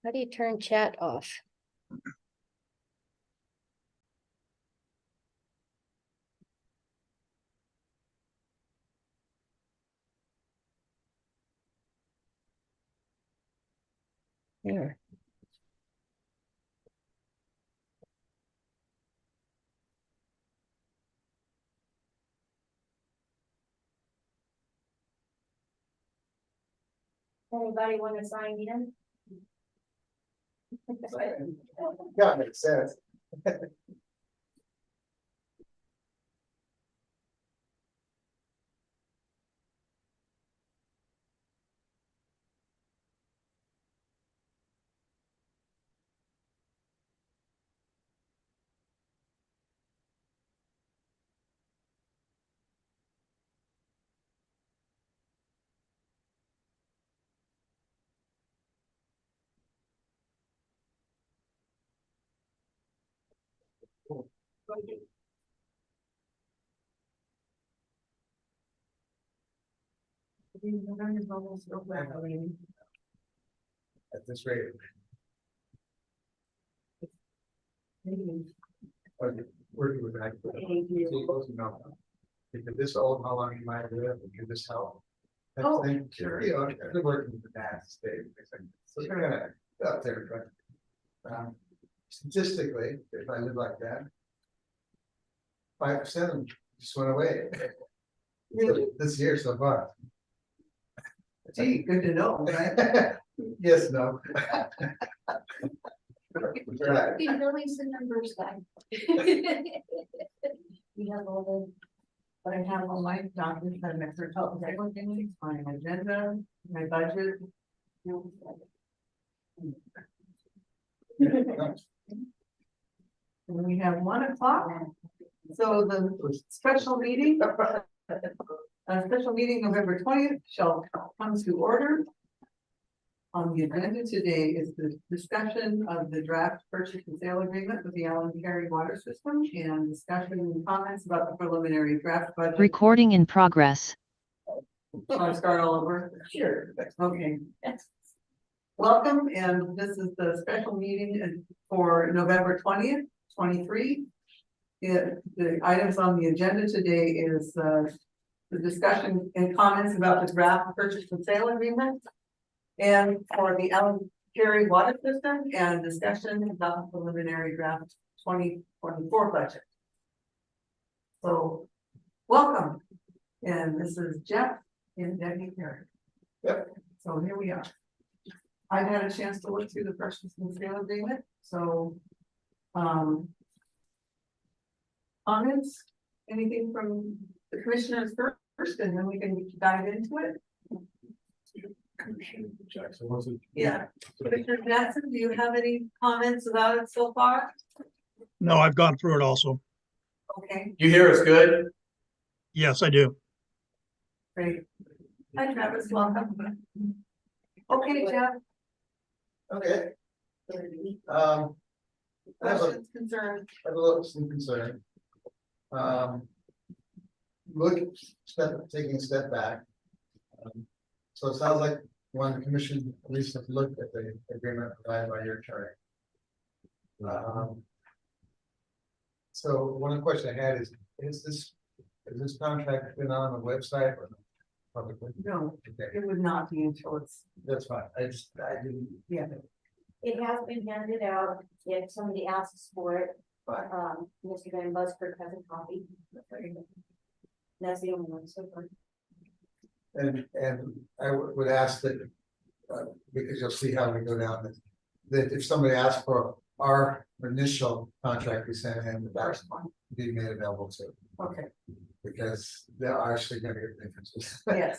How do you turn chat off? There. Anybody want to sign in? Yeah, makes sense. At this rate. Working with that. Because this old, how long you might live, and can this help? Oh, Sure. You know, I've been working with the past state. So it's kind of up there, but statistically, if I live like that, 5% of them just went away. Really? This year so far. Gee, good to know, right? Yes, no. Right. Be release the numbers back. We have all the. But I have all my documents, I have extra help, everything, my agenda, my budget. And we have 1 o'clock. So the special meeting. A special meeting November 20th shall come to order. On the agenda today is the discussion of the draft purchase and sale agreement with the Allyn water system and discussion and comments about the preliminary draft budget. Recording in progress. Shall I start all over? Sure. Okay. Welcome, and this is the special meeting for November 20th, 23. The items on the agenda today is the discussion and comments about the draft purchase and sale agreement. And for the Allyn water system and discussion about the preliminary draft 2024 budget. So, welcome. And this is Jeff and Debbie Carey. Yep. So here we are. I've had a chance to look through the purchase and sale agreement, so. Comments, anything from the commissioners first, and then we can dive into it. Jackson, what's it? Yeah, Commissioner Jackson, do you have any comments about it so far? No, I've gone through it also. Okay, You hear us good? Yes, I do. great. Hi Travis, welcome. Okay, Jeff. Okay. I have a Questions, concerns? some concern. Taking a step back. So it sounds like when the commission at least have looked at the agreement provided by your attorney. So one question I had is this contract been on the website or publicly? No, Okay, it would not be until it's, that's fine. I didn't. yeah. It has been handed out, if somebody asks for it, Fine. Mr. Van Busker has a copy. That's the only one so far. And I would ask that, because you'll see how we go down this, that if somebody asks for our initial contract we sent in, that be made available to, Okay, because there are significant differences. yes.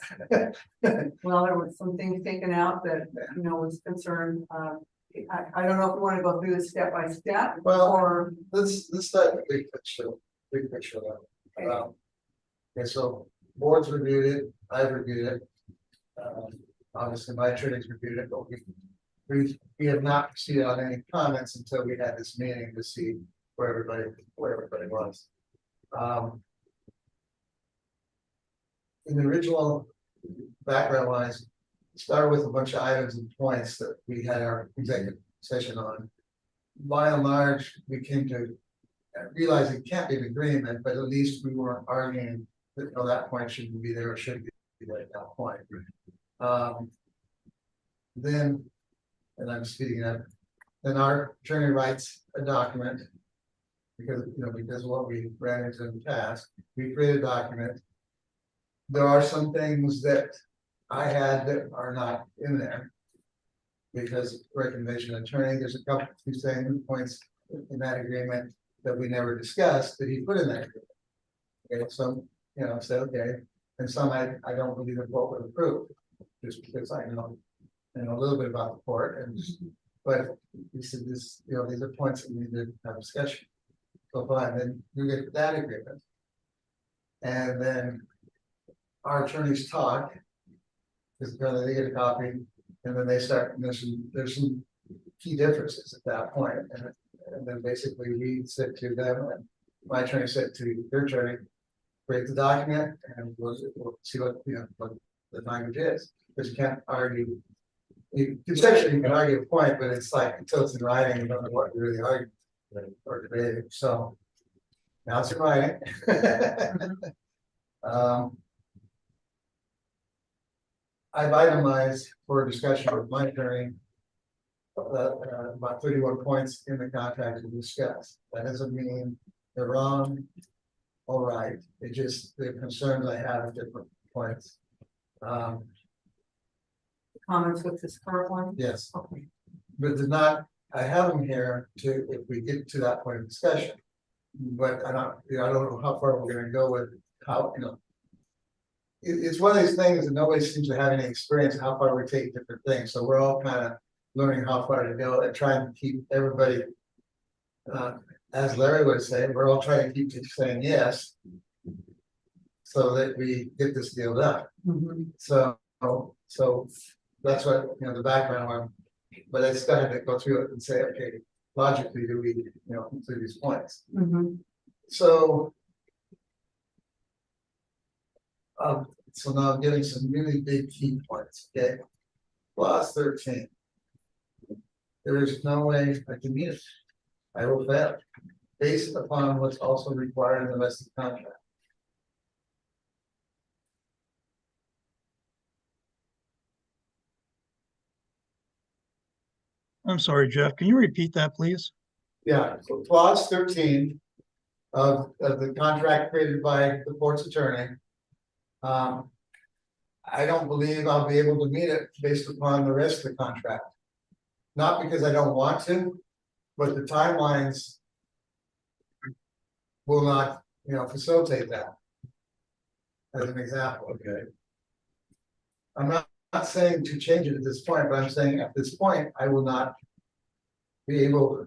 Well, there was some things taken out that, was concerned. I don't know if we want to go through this step by step. Well, or Let's start with big picture level. Okay, so boards reviewed it, I've reviewed it. Obviously my attorneys reviewed it, but we have not proceeded on any comments until we had this meeting to see where everybody was. In the original background wise, started with a bunch of items and points that we had our executive session on. By and large, we came to realize it can't be an agreement, but at least we weren't arguing that, no, that point shouldn't be there or should be there at that point. Then, and I'm speeding up, then our attorney writes a document. Because, because of what we ran into in the past, we created a document. There are some things that I had that are not in there. Because recommendation attorney, there's a couple, few saying points in that agreement that we never discussed that he put in that agreement. Okay, so, said, okay, and some I don't believe the court would approve, just because I know a little bit about the court, and but he said this, these are points that we need to have discussion. So fine, then you get that agreement. And then our attorneys talk, because apparently they get a copy, and then they start, there's some key differences at that point. And then basically we said to them, and my attorney said to their attorney, create the document and we'll see what the language is. Because you can't argue. Conceptually you can argue a point, but it's like until it's in writing, you don't know what you're really arguing or debating. So now it's in writing. I've itemized for discussion with my attorney about 31 points in the contract to discuss. That doesn't mean they're wrong or right. It just the concerns I have at different points. Comments with this current one? Yes, Okay. but there's not. I have them here to if we get to that point of discussion. But I don't know how far we're going to go with how it's one of these things that nobody seems to have any experience how far we take different things. So we're all kind of learning how far to go and trying to keep everybody, as Larry would say, we're all trying to keep saying yes, so that we get this deal done. Mm-hmm. So that's what the background on. But I still had to go through it and say, okay, logically, do we include these points? Mm-hmm. So now I'm getting some really big key points. Okay, clause 13. There is no way I can meet it. I will fail, based upon what's also required in the rest of the contract. I'm sorry, Jeff. Can you repeat that, please? Yeah, so clause 13 of the contract created by the court's attorney. I don't believe I'll be able to meet it based upon the rest of the contract. Not because I don't want to, but the timelines will not, facilitate that. As an example, okay. I'm not saying to change it at this point, but I'm saying at this point, I will not be able,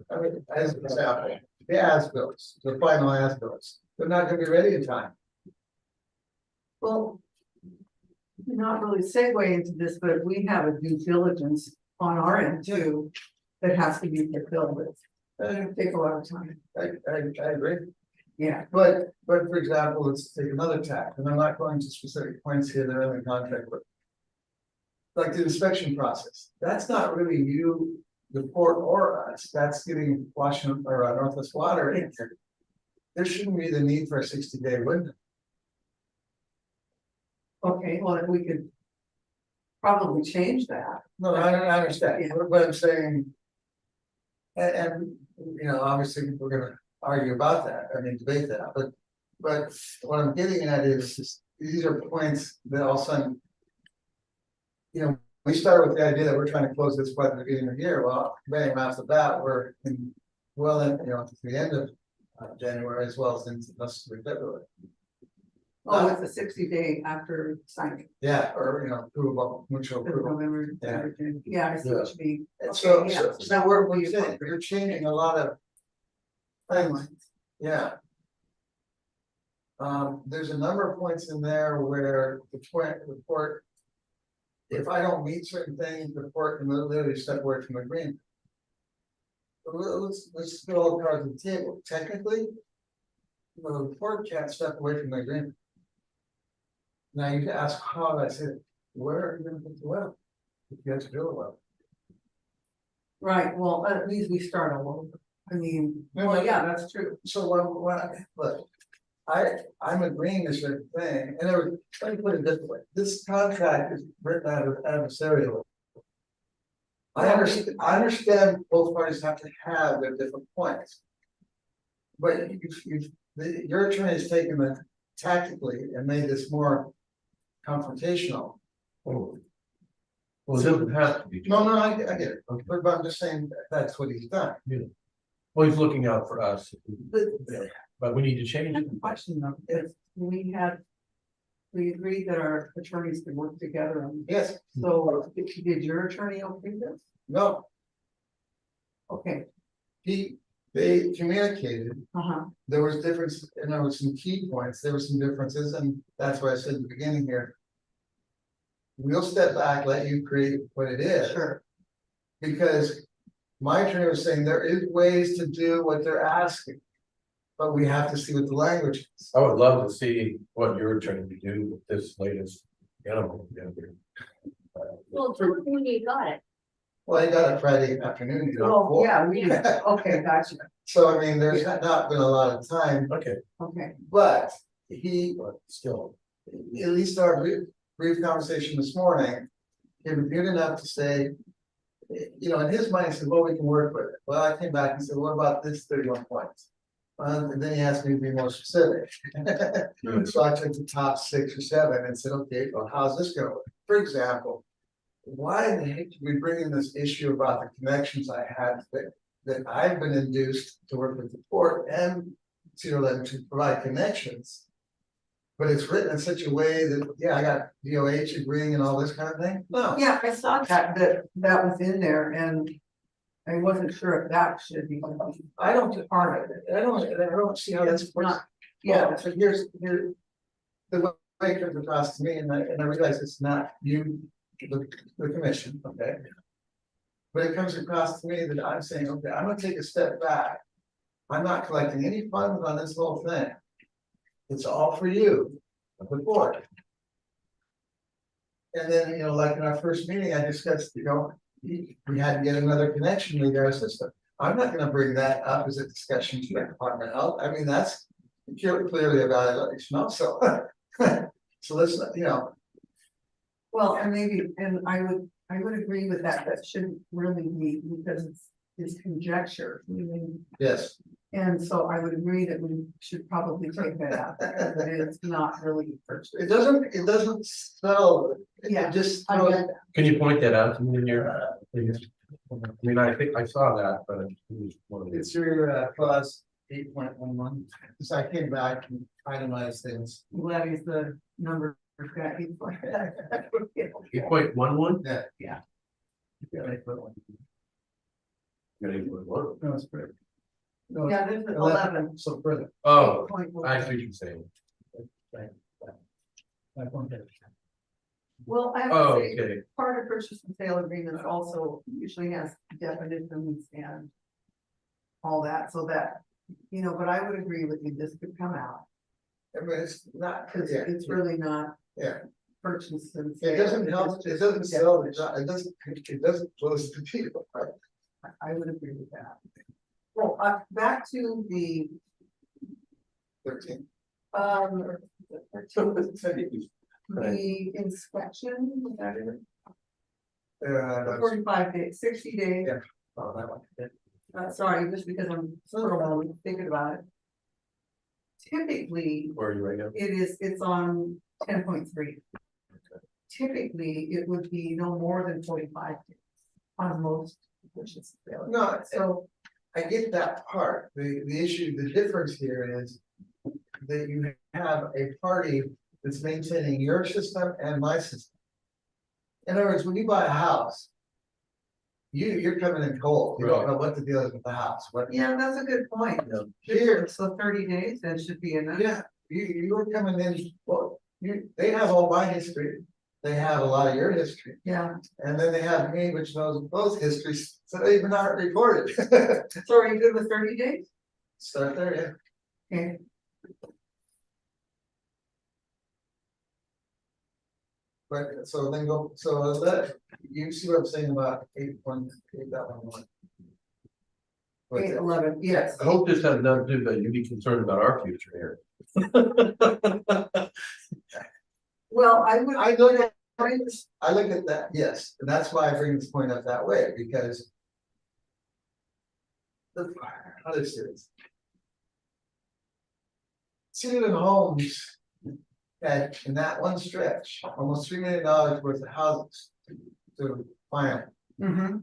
as an example, the as-bills, the final as-bills, they're not gonna be ready in time. Well, not really segue into this, but we have a due diligence on our end too, that has to be fulfilled with. It'll take a lot of time. I agree. Yeah. But for example, let's take another tack, and I'm not going to specific points here, they're in the contract, but like the inspection process, that's not really you, the port or us, that's getting Washington or Northwest Water in here. There shouldn't be the need for a 60-day window. Okay, well, we could probably change that. No, I understand, Yeah. but I'm saying, and obviously we're gonna argue about that, debate that, but what I'm getting at is just, these are points that all of a sudden, we started with the idea that we're trying to close this by the beginning of the year. Well, bang, off the bat, we're in to the end of January as well as into February. Oh, it's a 60-day after signing. Yeah, or approval, mutual approval. November. Yeah. Yeah, I see what you mean. And Okay, so, yeah, so so now that we're will be you're changing a lot of things. Yeah. There's a number of points in there where the court, if I don't meet certain things, the court can literally step away from the agreement. Let's get all the cards on the table. Technically, the court can't step away from the agreement. Now you can ask how I said, where are you going to put the well? You have to do it well. Right, well, at least we start all over. I mean, well, yeah, that's true. So look, I'm agreeing to certain thing, and let me put it this way, this contract is written out of adversarial. I understand both parties have to have their different points. But your attorney has taken it tactically and made this more confrontational. Well, it doesn't have to be. No, I get it, but I'm just saying that's what he's done. Well, he's looking out for us, but we need to change it. The question though, is we agreed that our attorneys could work together on. Yes, So did your attorney okay this? no, Okay, they communicated, uh-huh, there was difference, and there was some key points, there were some differences, and that's why I said at the beginning here. We'll step back, let you create what it is. sure. Because my attorney was saying there is ways to do what they're asking. But we have to see what the language is. I would love to see what your attorney would do with this latest animal. Well, when you got it. Well, I got it Friday afternoon. Oh, yeah, okay, gotcha, So I mean, there's not been a lot of time, Okay, okay, but but still, at least our brief conversation this morning. He reviewed enough to say, in his mind, he said, well, we can work with it. Well, I came back and said, what about this 31 points? And then he asked me to be more specific. So I took the top 6 or 7 and said, okay, well, how's this gonna work? For example, why the heck did we bring in this issue about the connections I had that I've been induced to work with the port and Cedar Lake to provide connections? But it's written in such a way that, yeah, I got DOH agreeing and all this kind of thing. No, yeah, I saw that was in there, and I wasn't sure if that should be. I don't part of it. I don't see how that's Not, yeah. yeah, So here's the way it comes across to me, and I realize it's not you, the commission, okay? But it comes across to me that I'm saying, okay, I'm gonna take a step back. I'm not collecting any funds on this whole thing. It's all for you, the board. And then, like in our first meeting, I discussed, we had to get another connection to our system. I'm not gonna bring that up as a discussion to the Department of Health. I mean, that's clearly evaluation also. So let's, well, and maybe, and I would agree with that, that shouldn't really be, because it's conjecture, yes, and so I would agree that we should probably take that out, because it's not really. it doesn't spell, Yeah, it just. I get that. can you point that out to me in your, please? I mean, I think I saw that, but It's your clause 8.11, so I came back and itemized things. I'm glad he's the number guy. 8.11? Yeah. Yeah. Yeah, 8.1. Oh, No, it's pretty. No, Yeah, this is 11. So further. I see what you're saying. Well, I have Oh, to say, okay. part of purchase and sale agreements also usually has definitions and all that, so that, but I would agree with you, this could come out, I mean, it's not, because yeah, it's really not yeah, purchase and it sale. doesn't help, it doesn't sell, it doesn't close the people. I would agree with that. Well, back to the, 13. the inspection, was that it? The That's- 45 days, 60 days. Yeah. Oh, that one, yeah. Sorry, just because I'm sort of thinking about it. Typically, Where are you right now? it's on 10.3. Typically, it would be no more than 45 days on most purchase and sale. No, So, I get that part. The issue, the difference here is that you have a party that's maintaining your system and my system. In other words, when you buy a house, you're coming in cold. You don't know what the deal is with the house. What yeah, that's a good point. here, So 30 days, that should be enough. yeah, you were coming in, well, they have all my history. They have a lot of your history. Yeah, And then they have me, which knows both histories, so they even aren't recorded. so are you good with 30 days? Start there, yeah. Okay. But so then go, so that, you see what I'm saying about 8.8, that one. But 811, yes. I hope this has nothing to do that you be concerned about our future here. Well, I would. I look at, I look at that, yes, and that's why I bring this point up that way, because. How to say this? City Homes had in that one stretch, almost $3 million worth of houses to finance. Mhm.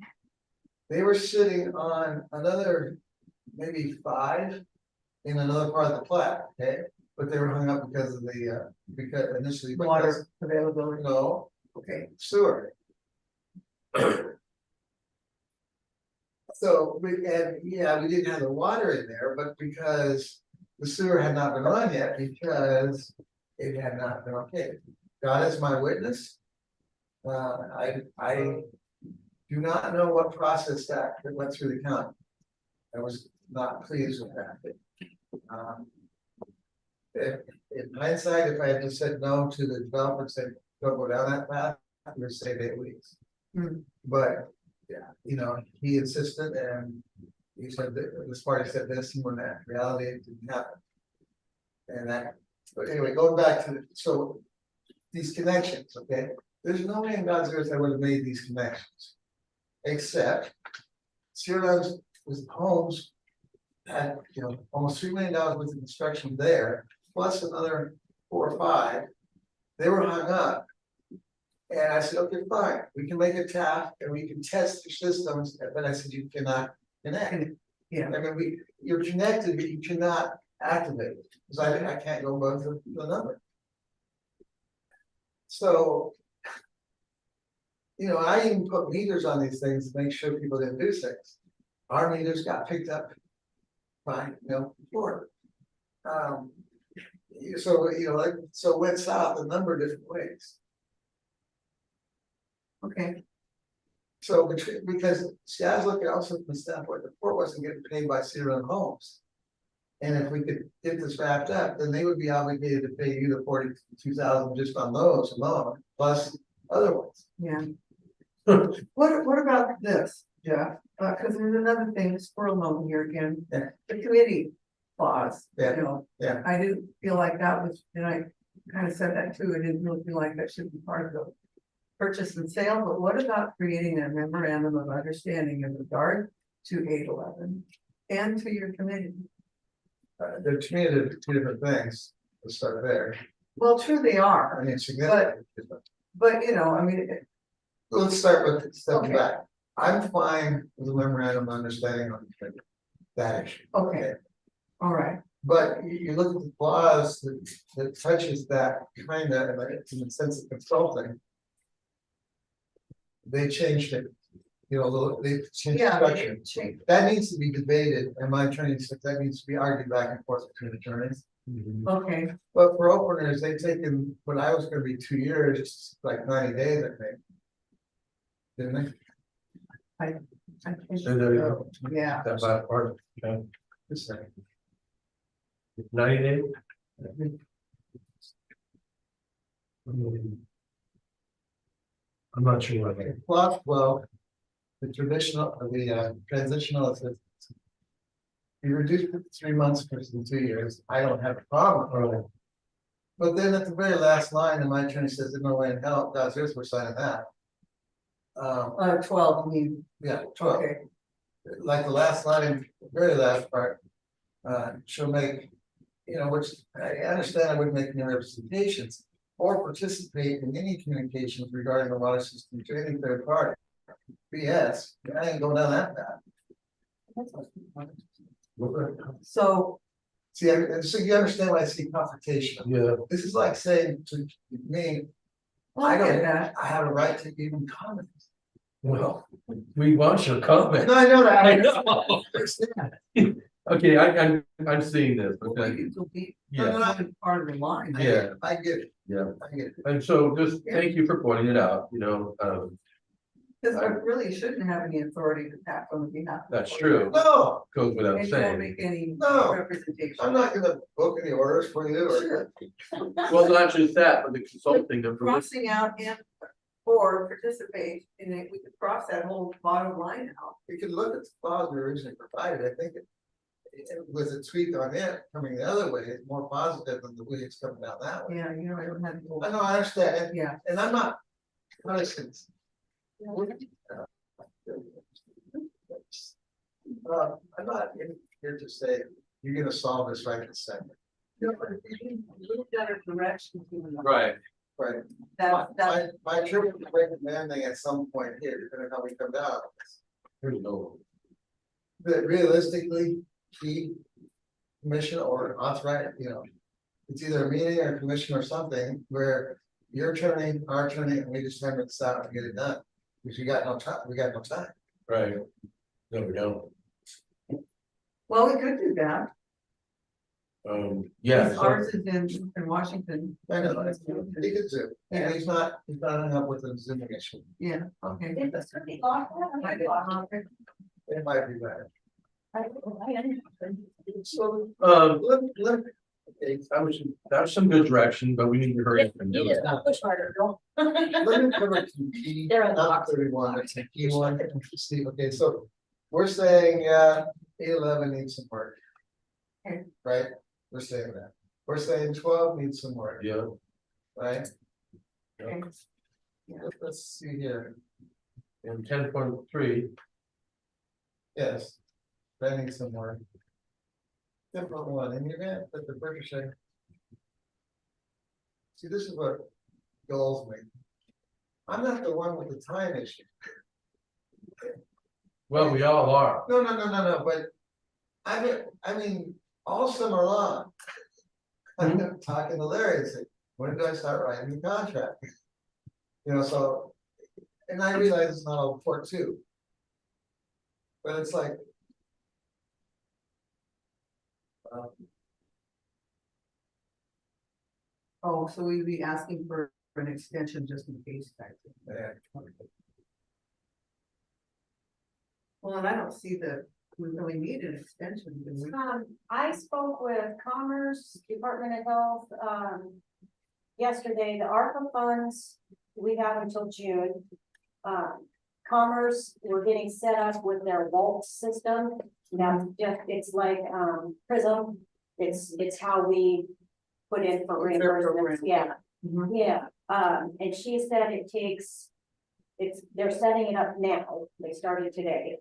They were sitting on another maybe 5 in another part of the plat, okay? But they were hung up because of the, because initially. Water availability. No, okay, sewer. So, and yeah, we didn't have the water in there, but because the sewer had not been on yet, because it had not been okay. God is my witness. I do not know what process that went through the county. I was not pleased with that. In hindsight, if I had just said no to the developer and said, don't go down that path, I would have saved 8 weeks. Hmm. But, yeah, you know, he insisted and he said that this party said this, and when that reality it didn't happen. And that, but anyway, going back to, so these connections, okay? There's no way in God's earth I would have made these connections. Except Sierra's was homes had, you know, almost $3 million worth of construction there, plus another 4 or 5. They were hung up. And I said, okay, fine, we can make a tap and we can test your systems, but I said, you cannot connect. Yeah. I mean, you're connected, but you cannot activate, because I can't go above the number. So, you know, I even put meters on these things to make sure people didn't do things. Our meters got picked up by, you know, before. So, you know, like, so it went south a number of different ways. Okay, So because see, I was looking also from the standpoint, the port wasn't getting paid by Sierra Homes. And if we could get this wrapped up, then they would be obligated to pay you the 42,000 just on those alone, plus other ones. yeah. What about this, Jeff? Cause there's another thing, squirrel moment here again. Yeah. The committee clause, Yeah. you know. Yeah. I didn't feel like that was, and I kind of said that too, I didn't really feel like that should be part of the purchase and sale, but what about creating a memorandum of understanding in regard to 811 and to your committee? They're to me, they're 2 different things. Let's start there. Well, true they are, I mean, significant. but you know, I mean, Let's start with stepping Okay. back. I'm fine with a memorandum of understanding on that issue. okay, all right, But you look at the clause that touches that kind of, in the sense of consulting. They changed it, you know, a little, they changed the yeah. structure. change. That needs to be debated, and my attorney said that needs to be argued back and forth between attorneys. Okay, But for openers, they've taken what I was gonna be 2 years, like 90 days, I think. Didn't they? I think So there you so. go. Yeah, That last part, okay, Just saying. 90 days? I'm not sure what that. Clause 12, the traditional, the transitional assistance. You reduce it to 3 months versus 2 years, I don't have a problem with it. But then at the very last line, and my attorney says, there's no way in hell, God's earth, we're signing that. 12, I mean, Yeah, 12, okay, like the last line, the very last part. She'll make, you know, which I understand I wouldn't make any representations. Or participate in any communications regarding the water system to any third party. BS, I ain't going down that path. so, See, so you understand why I see confrontation. Yeah, This is like saying to me, well, I I get don't, that, I have a right to even comment. well, we want your comment. No, I know that. I know. Okay, I'm seeing this, well, okay, we can go deep, yeah, that's part of the line. yeah, I get it, yeah. I get it. And so just thank you for pointing it out, you know, Because I really shouldn't have any authority to act on behalf. of the That's board. true. No, Goes without And you don't saying. make any No. representation. I'm not gonna book any orders for you or. Sure. Well, not just that, but the consulting of. Crossing out and or participate in it, we could cross that whole bottom line out. You can look at the clause we originally provided, I think it was a tweak on it coming the other way, it's more positive than the way it's coming down that way. Yeah, you know, I don't have. I know, I understand, Yeah. and I'm not, listen. I'm not in here to say, you're gonna solve this right this second. Move that direction. Right. Right. That, My trip is recommending at some point here, depending on how we come down. There's no. That realistically, key commission or authorize, it's either a meeting or a commission or something where your attorney, our attorney, and we just hammer this out and get it done. Because we got no time, Right. No, we don't. well, we could do that. Yeah. Because ours is in Washington. I know, he could do, and he's not hung up with a Zoom issue, Yeah, okay. Did the city lock that? it might be better. So, Um, let, that was some good direction, but we need to hurry up and do You it. just gotta push harder, girl. let me cover some key, They're in the not box. 31, it's a key one, Steve, okay, so we're saying, 11 needs some work. Okay. Right, we're saying that, we're saying 12 needs some work, Yeah. right? Okay. Let's see here, And 10.3, yes, that needs some work. Different one, in the event that the British say. See, this is what goals me. I'm not the one with the time issue. well, we all are. No, but I mean, all summer long. I've been talking to Larry and said, when do I start writing the contract? So, and I realize it's not all for two. But it's like. Oh, so we'd be asking for an extension just in case. Yeah. Well, and I don't see that we really need an extension, do we? I spoke with Commerce, Department of Health, yesterday, the ARPA funds, we have until June. Commerce, we're getting set up with their vault system, now, it's like, Prism, it's how we put in for reimbursements, yeah. Mhm. Yeah, and she said it takes, they're setting it up now, they started today.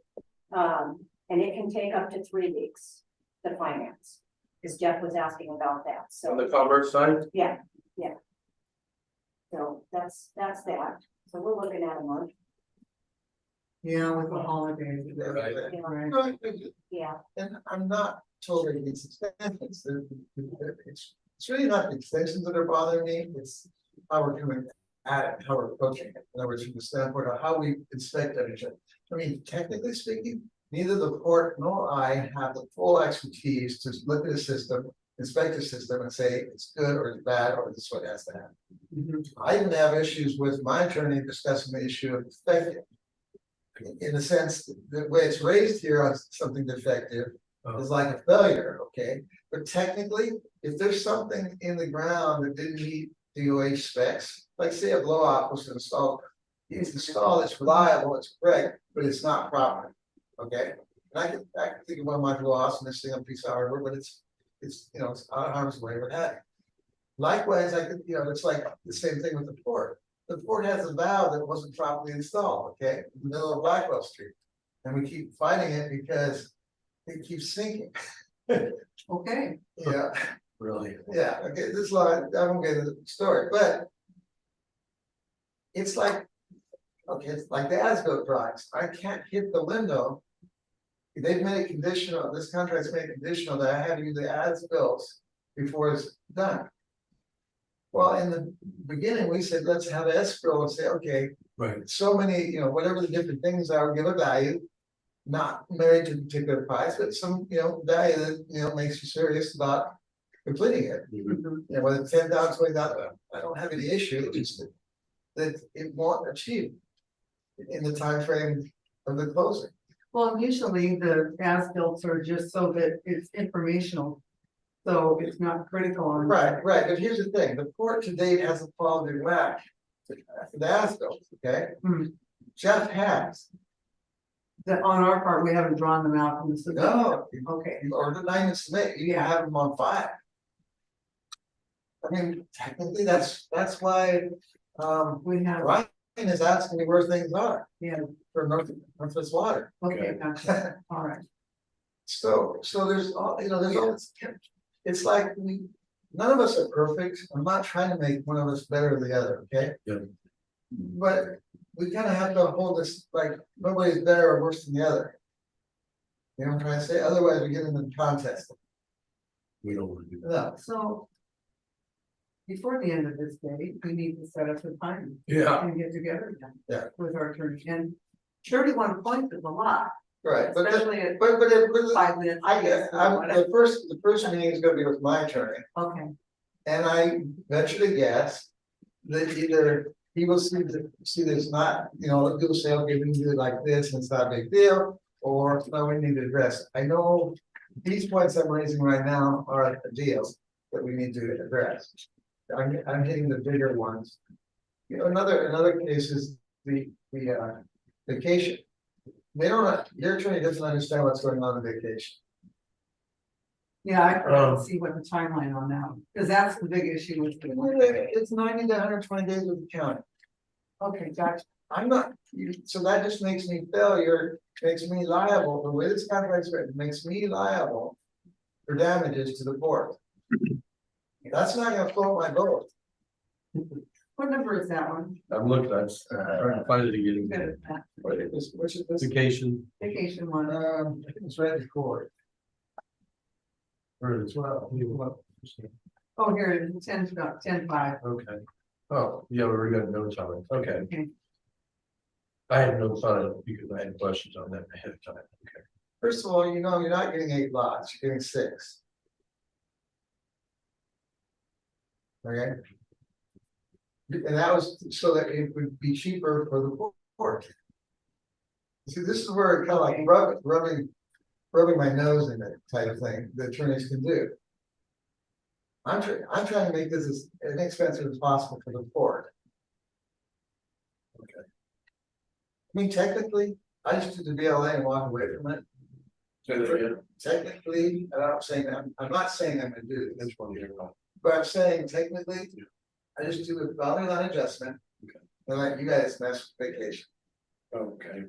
And it can take up to 3 weeks to finance, because Jeff was asking about that, On the so, commerce side, yeah. So that's that, so we're looking at a month, Yeah, with the holidays. Right. you know, No, yeah, and I'm not totally against extensions, it's really not the extensions that are bothering me, it's how we're coming at it, how we're approaching it. In other words, from the standpoint of how we inspect everything. I mean, technically speaking, neither the court nor I have the full expertise to look at a system, inspect the system and say it's good or it's bad, or this is what has to happen. Mhm. I even have issues with my attorney discussing the issue of defective. In the sense, the way it's raised here on something defective is like a failure, okay? But technically, if there's something in the ground that didn't meet DOH specs, like say a blow off was installed. It's installed, it's reliable, it's correct, but it's not proper, okay? And I can think of one of my blow offs and this thing on a piece of hardware, but it's it's out of harm's way, what have you. Likewise, I could, it's like the same thing with the port. The port has a valve that wasn't properly installed, okay, in the middle of Blackwell Street. And we keep fighting it because it keeps sinking. Okay, Yeah, really. yeah, okay, this line, I won't get into the story, but it's like, okay, it's like the as-built drawings, I can't hit the window. They've made it conditional, this contract's made it conditional that I have to do the as-built before it's done. Well, in the beginning, we said, let's have escrow and say, okay, Right. so many, whatever the different things are, give a value. Not married to a particular price, but some, value that, makes you serious about completing it. Whether it's 10,000, 20,000, I don't have any issue, it's that it won't achieve. in the time frame of the closing. Well, usually the as-built are just so that it's informational. So it's not critical on. Right, but here's the thing, the port to date hasn't followed their whack. For the as-built, okay? Hmm. Jeff has, That on our part, we haven't drawn them out from the system. no, Okay, or denying the submit, you have them on file. I mean, technically, that's why, we have, Ryan is asking me where things are yeah, for Northwest Water. okay, gotcha, all right. So there's all, there's all this, it's like none of us are perfect. I'm not trying to make one of us better than the other, okay? Yeah. But we kind of have to hold this, like, nobody's better or worse than the other. You know what I'm trying to say? Otherwise, we get into the contest. We don't want to do that. No, So. Before the end of this day, we need to set up the time Yeah. and get together again. Yeah. With our attorney, and 31 points is a lot, right, but especially at but 5 minutes. the first meeting is gonna be with my attorney. Okay, And I venture to guess that either he will see this not, people say, okay, we can do it like this, and it's not a big deal, or no, we need to address it. I know these points I'm raising right now are a deal that we need to address. I'm hitting the bigger ones. Another case is the vacation. Your attorney doesn't understand what's going on in vacation. yeah, I can see what the timeline on that, because that's the big issue with the. It's 90 to 120 days with the county. Okay, gotcha, I'm not, so that just makes me failure, makes me liable, the way this contract's written, makes me liable for damages to the port. That's not gonna float my boat. what number is that one? I'm looking, I'm trying to find it again. Good, that Which is this, Vacation, vacation one, I think it's right before. or it's well. oh, here it is, 10-5. Okay. Oh, yeah, we got notes on it. Okay. Okay. I had notes on it because I had questions on that ahead of time. Okay. First of all, you're not getting 8 lots, you're getting 6. Okay. And that was so that it would be cheaper for the port. See, this is where it kind of like rubbing my nose in it type of thing, the attorneys can do. I'm trying to make this as inexpensive as possible for the port. Okay. I mean, technically, I just did the BLA and walk away from it. Say that again. Technically, and I'm not saying I'm gonna do this, That's one here. but I'm saying technically, I just do a boundary line adjustment. And let you guys mess with vacation. Okay.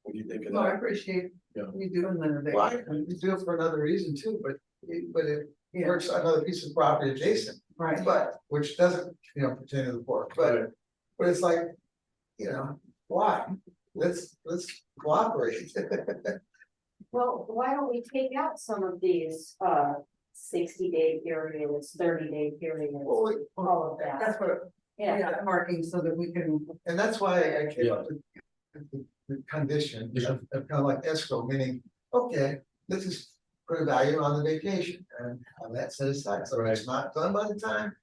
What do you think of Well, I that? appreciate Yeah. you doing the. Why? You do it for another reason too, but it works another piece of property adjacent, Right, but which doesn't, pertain to the port, but it's like, why? Let's cooperate. Well, why don't we take out some of these, 60-day periods, 30-day periods, Well, all of that? that's what, Yeah, marking so that we can, And that's why I came up with the condition of kind of like escrow, meaning, okay, let's just put a value on the vacation and have that set aside, so it's not done by the time.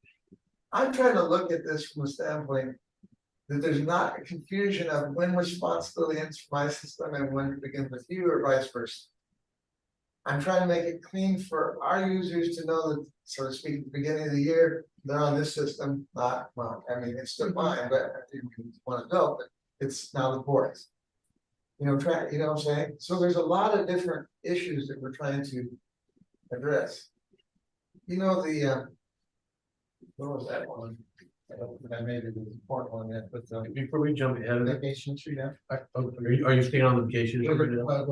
I'm trying to look at this from a standpoint that there's not a confusion of when responsibility ends for my system and when it begins with you or vice versa. I'm trying to make it clean for our users to know that, so to speak, at the beginning of the year, they're on this system, not, well, I mean, it's still mine, but if you want to go, but it's now the ports. You know what I'm saying? So there's a lot of different issues that we're trying to address. What was that one? I don't think I made it an important one yet, but Before we jump ahead of that, vacation tree now. are you staying on the vacation? Go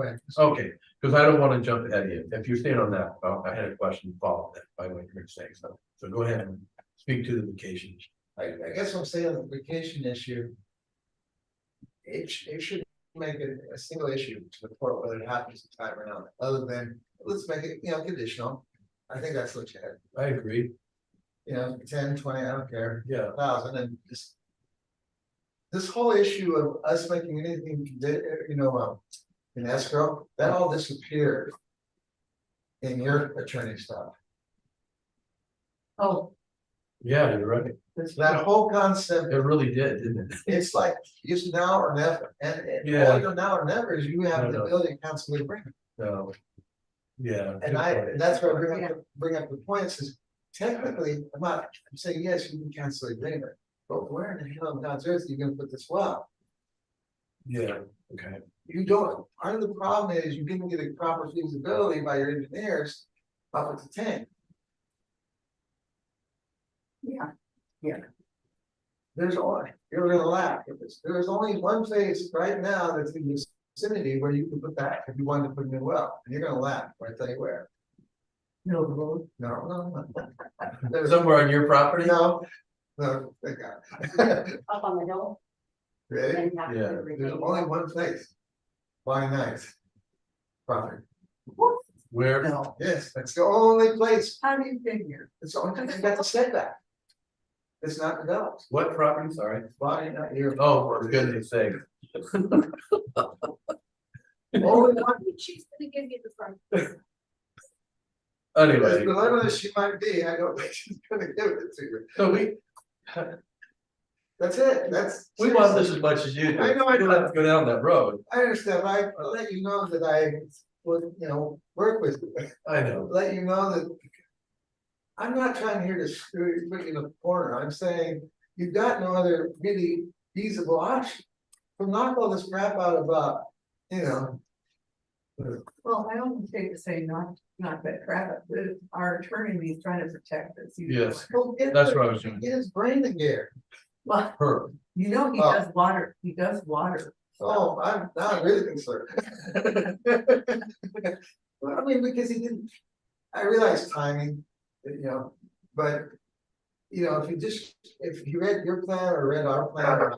ahead. Okay, because I don't want to jump ahead of you. If you're staying on that, I had a question to follow that by what you're saying. So go ahead and speak to the vacation. I guess I'm saying the vacation issue. It should make it a single issue to the port whether it happens this time or not, other than, let's make it, conditional. I think that's what you had, I agree. 10, 20, I don't care, Yeah. 1,000, and just. This whole issue of us making anything, in escrow, that all disappeared. In your attorney stuff. oh, Yeah, you're right. That whole concept, It really did, didn't it? it's like, use now or never, and Yeah. all you now or never is you have the No. ability to constantly bring it. No. Yeah. And that's where I bring up the points is technically, I'm saying, yes, you can cancel the agreement, but where in the hell in God's earth are you gonna put this well? Yeah, okay. You don't, part of the problem is you didn't get a proper feasibility by your engineers up at the tank. Yeah, There's only, you're gonna laugh at this, there's only one place right now that's in the vicinity where you can put that if you wanted to put a new well, and you're gonna laugh, when I tell you where. no, the road. No. There's Somewhere on your property? no, thank God. Up on the hill. Really? and have Yeah, everything. There's only one place. Why nice? Property. Where? No, Yes, that's the only place. how do you figure? It's the only place you got to say that. It's not developed. What property, sorry? Why not here? Oh, for goodness sake. Only one. She's gonna give you the front. As Anyway, benevolent as she might be, I don't think she's gonna give it to you. so we That's it, that's. want this as much as you do. I know, I We know. don't have to go down that road. I understand, I let you know that I would, work with you, I know. let you know that. I'm not trying here to screw you, put you in a corner, I'm saying, you've got no other really feasible option. So knock all this crap out about, Well, I don't take to say not that crap, but our attorney is trying to protect us. Yes, go get that's the- what I was doing. Get his brain in gear. Well, Her. you know, he Oh. does water, he does water. Oh, I'm now really concerned. Well, I mean, because he didn't, I realize timing, but. If you read your plan or read our plan.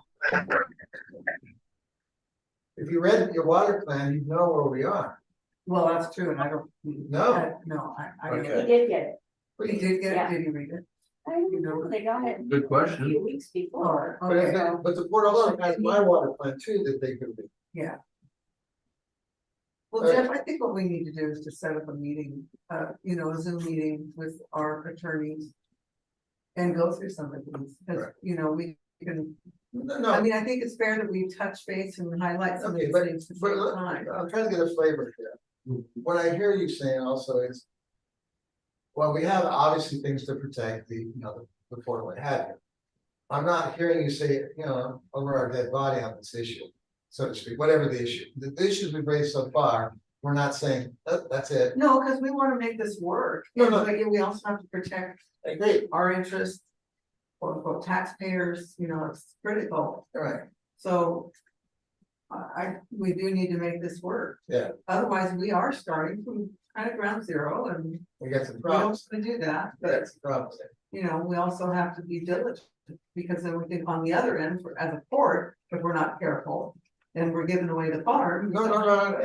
If you read your water plan, you'd know where we are. Well, that's true, and I don't. No. No, I. Okay. He did get it. He did get Yeah. it, did he read it? I don't know, they got it Good a question. few weeks before. Oh, But okay, but the board also has my water plan too that they could be. yeah. Well, Jeff, I think what we need to do is to set up a meeting, a Zoom meeting with our attorneys. And go through some of these, because, Right. we can, No, I mean, I think it's fair that we touch base and highlight some of okay, these but, things at the but same look, time. I'm trying to get a flavor here. What I hear you saying also is. Well, we have obviously things to protect the port what have you. I'm not hearing you say, over our dead body on this issue, so to speak, whatever the issue, the issues we've raised so far, we're not saying, that's it. No, because we want to make this work, No, no. but we also have to protect I agree, our interests. Quote unquote taxpayers, it's critical, all right, so. We do need to make this work, yeah, otherwise we are starting from kind of ground zero and we got some we don't problems, want to do that, but. that's the problem. We also have to be diligent, because then we think on the other end, as a port, if we're not careful, then we're giving away the farm. No,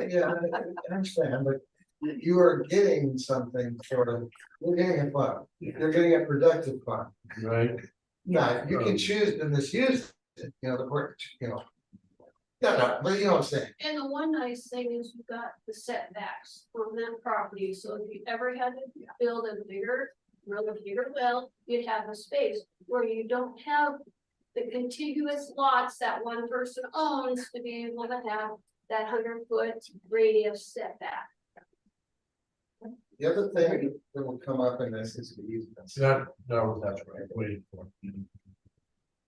yeah, I understand, but you are getting something you're getting a fund, Yeah. you're getting a productive fund. Right? Yeah, you can choose to misuse it, the court, No, but you know what I'm saying, And the one nice thing is you got the setbacks from that property, so if you ever had to build a really bigger well, you'd have a space where you don't have the contiguous lots that one person owns to be able to have that 100-foot radius setback. the other thing that will come up in this is the easements. No, that's right, waiting for.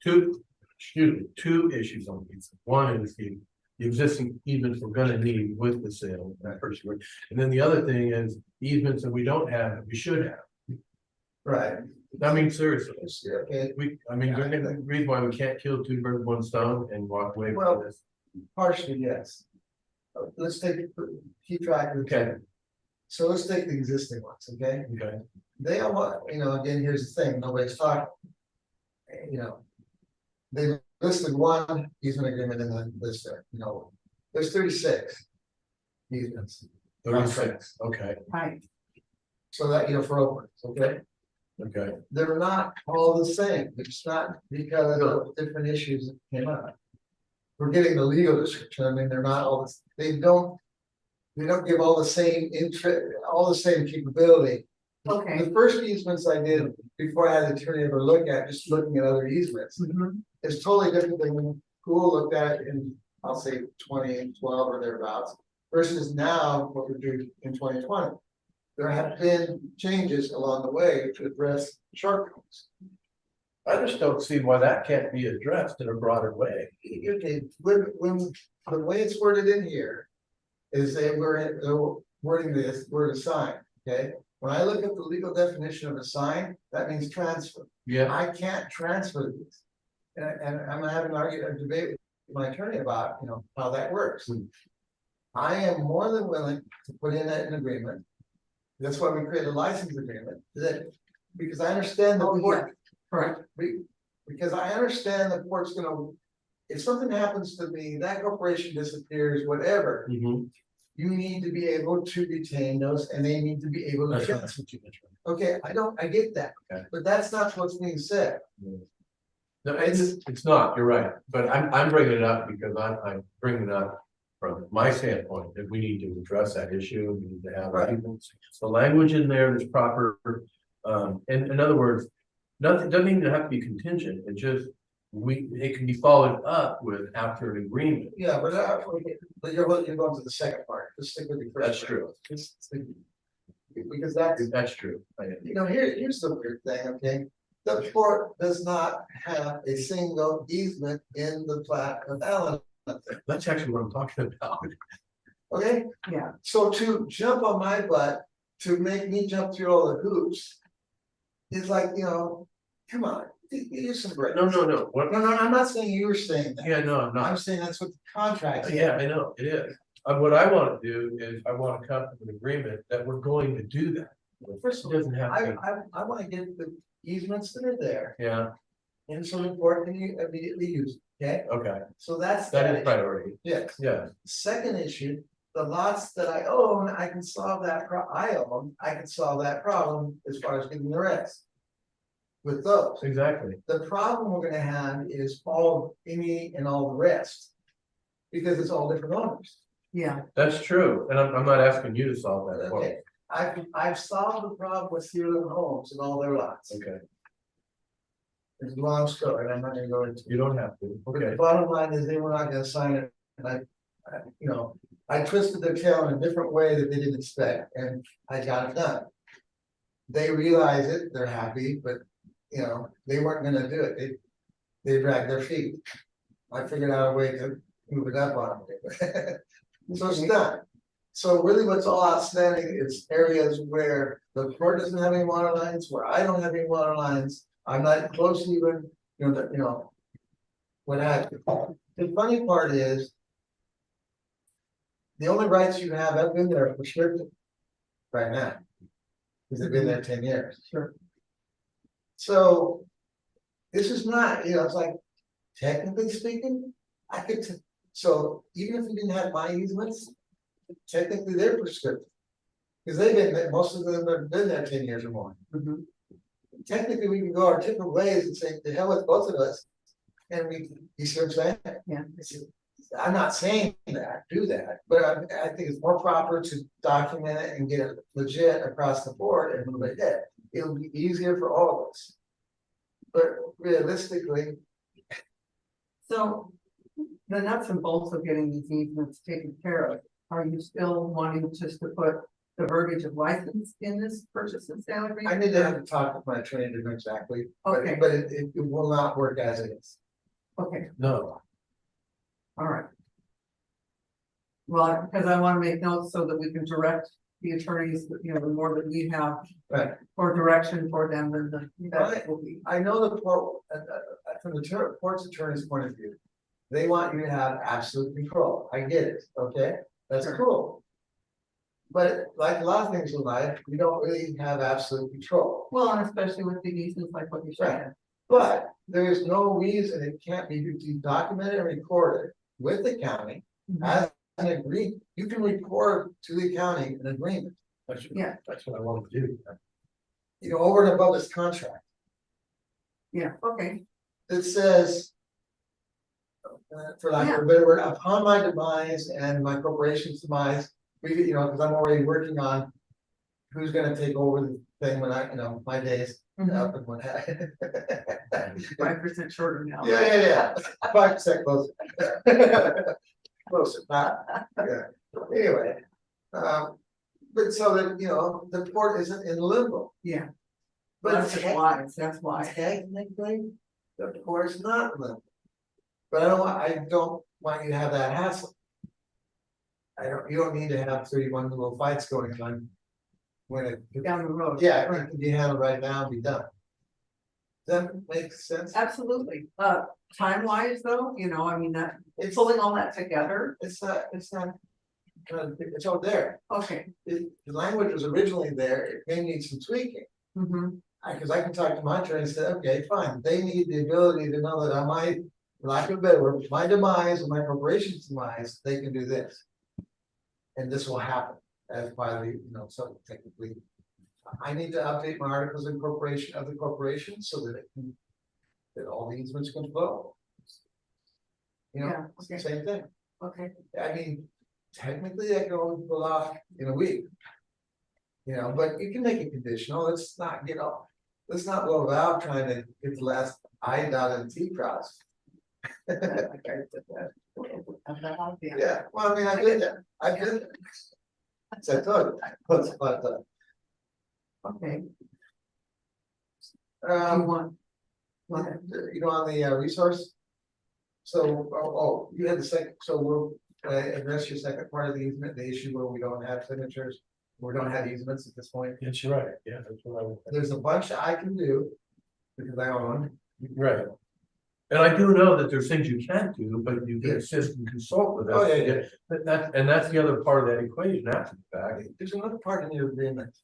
Two issues on these. One is the existing easements we're gonna need with the sale, that first word. And then the other thing is easements that we don't have, that we should have. Right. I mean, seriously, Okay, there's a reason why we can't kill two birds with one stone and walk away Well, from this. partially, yes. Let's keep track of the. Okay. So let's take the existing ones, okay? Okay, They all, again, here's the thing, nobody's talking. They listed one easement agreement in the list there, there's 36. Easements, 36, okay, Right, so that, for openings, okay? okay. They're not all the same, it's not because of different issues that came up. We're getting the legal description, I mean, they're not all, they don't give all the same interest, all the same capability Okay. The first easements I did before I had the attorney ever look at, just looking at other easements, Mhm. is totally different than when Cool looked at it in, I'll say 2012 or thereabouts. Versus now, what we're doing in 2020. There have been changes along the way to address shortcomings. I just don't see why that can't be addressed in a broader way. Okay, when the way it's worded in here. Is they were wording this word assign, okay? When I look at the legal definition of assign, that means transfer. Yeah, I can't transfer these. And I'm having a debate with my attorney about, how that works. I am more than willing to put in an agreement. That's why we created a license agreement, that, because I understand the Oh, court. Correct. Because I understand the court's gonna, if something happens to me, that corporation disappears, whatever. mhm. You need to be able to retain those and they need to be able to That's right. transfer to you. Okay, I get that, Okay. but that's not what's being said. No, it's not, you're right, but I'm bringing it up because I'm bringing it up from my standpoint, that we need to address that issue, we need to have Right. the language in there that's proper. In other words, nothing, doesn't even have to be contingent, it just, it can be followed up with after an agreement. Yeah, but you're going to the second part, let's stick with the first. That's part. true. Because that's, That's true. here's the weird thing, okay? The court does not have a single easement in the plat of Allyn. That's actually what I'm talking about. Okay, Yeah. so to jump on my butt, to make me jump through all the hoops. Is like, come on, use some break. No, what, No, I'm not saying you were saying that. yeah, no, I'm not. I'm saying that's what the contract says. Yeah, I know, it is. What I wanna do is I wanna come to an agreement that we're going to do that. First It of all, doesn't have to, I wanna get the easements that are there, yeah, and so the court can immediately use, it, okay? okay, So that's that that is issue. priority, Yes, yeah, second issue, the lots that I own, I can solve that I can solve that problem as far as getting the rest. With those, exactly. the problem we're gonna have is any and all the rest. Because it's all different owners. Yeah. That's true, and I'm not asking you to solve that for me. Okay, I've solved the problem with Sealand Homes and all their lots. Okay, It's a long story, and I'm not gonna go into. you don't have to, But okay, the bottom line is they were not gonna sign it, and I twisted their tail in a different way that they didn't expect, and I got it done. They realize it, they're happy, but, they weren't gonna do it, they dragged their feet. I figured out a way to move it up on them. So it's done. So really what's all outstanding is areas where the court doesn't have any water lines, where I don't have any water lines, I'm not close to even, what have you. The funny part is. The only rights you have in there are restricted. Right now. Because they've been there 10 years. Sure. So. This is not, it's like, technically speaking, I could, so even if we didn't have my easements. Technically, they're prescriptive. Because most of them have been there 10 years or more. Mhm. Technically, we can go our different ways and say, the hell with both of us. And you see what I'm saying? Yeah. I'm not saying do that, but I think it's more proper to document it and get it legit across the board and move ahead. It'll be easier for all of us. But realistically, So the nuts and bolts of getting these easements taken care of, are you still wanting just to put the verbiage of license in this purchase and sale agreement? I need to have to talk with my attorney to know exactly, Okay. but it will not work as it is. Okay, no, all right. Well, because I want to make notes so that we can direct the attorneys, the more that we have. Right. For direction for them, then that will be. I know the court, from the court's attorney's point of view, they want you to have absolute control. I get it, okay? That's Sure. cool. But like a lot of things in life, we don't really have absolute control. Well, and especially with the easements like what you're saying. But there is no reason it can't be documented and recorded with the county as an agreement. You can record to the county an agreement, that's, Yeah. that's what I want to do. over and above this contract. Yeah, okay, That says. For lack of a better word, upon my demise and my corporation's demise, because I'm already working on. who's gonna take over the thing when I, my days Mhm. up and what have. 5% shorter now. Yeah, 5% closer. Closer, not, yeah, anyway. But so that, the port isn't in limbo. Yeah, But that's why. technically, the port's not in limbo. But I don't want you to have that hassle. You don't need to have 31 little fights going on. When it, Down the road. yeah, Right. it can be handled right now and be done. Does that make sense? Absolutely. Time wise though, I mean, that, It's pulling all that together, it's not, it's all there. okay. The language was originally there, it may need some tweaking. Mhm. Cause I can talk to my attorney and say, okay, fine, they need the ability to know that on my, lack of a better word, my demise or my corporation's demise, they can do this. And this will happen as by the, so technically. I need to update my articles of the corporation so that it can, that all the easements can flow. Yeah, okay. Same thing. Okay, I mean, technically I can only pull off in a week. But you can make it conditional, let's not blow it out trying to get the last I dotted and T crossed. Yeah, well, I mean, I did that, So I told you, but, okay. on the resource. So, you had the second, so we'll address your second part of the easement, the issue where we don't have signatures. We don't have easements at this point. It's right, yeah, that's what I would. There's a bunch I can do. Because I own. Right. And I do know that there's things you can't do, but you can assist and consult with us. Oh, yeah. But that's the other part of that equation after the fact. There's another part in your agreement.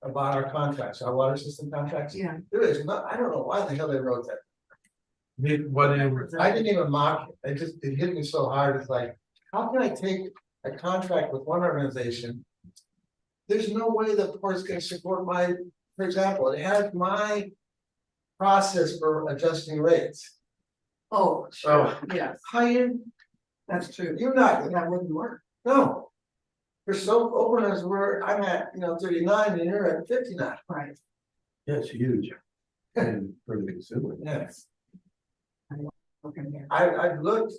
About our contracts, our water system contracts. Yeah. There is not, I don't know why the hell they wrote that. Whatever. I didn't even mock it, it hit me so hard, it's like, how can I take a contract with one organization? There's no way the port's gonna support for example, it has my process for adjusting rates. Oh, sure, yes, How that's true. you're not, That wouldn't work. no. For soap openers, I'm at, 39 and you're at 59. Right. Yeah, it's huge. And for the consumer. Yes. Okay, yeah. I've looked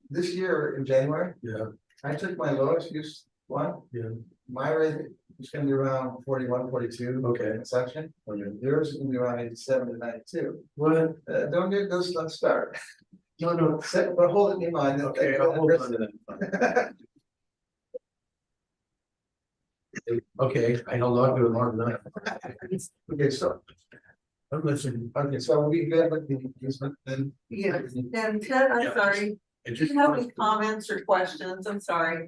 this year in January. Yeah. I took my lowest use one. Yeah. My rate is gonna be around 41, 42. Okay. Consumption. Okay. Yours is gonna be around 87 to 92. What? Don't get those, let's start. No. But hold it in mind. Okay, I'll hold on to that. Okay, I held on to it long enough. Okay, so, I'm listening. okay, so we good with the easement then? Yeah, and Ted, I'm Yeah. sorry, I do just you have any comments or questions? I'm sorry.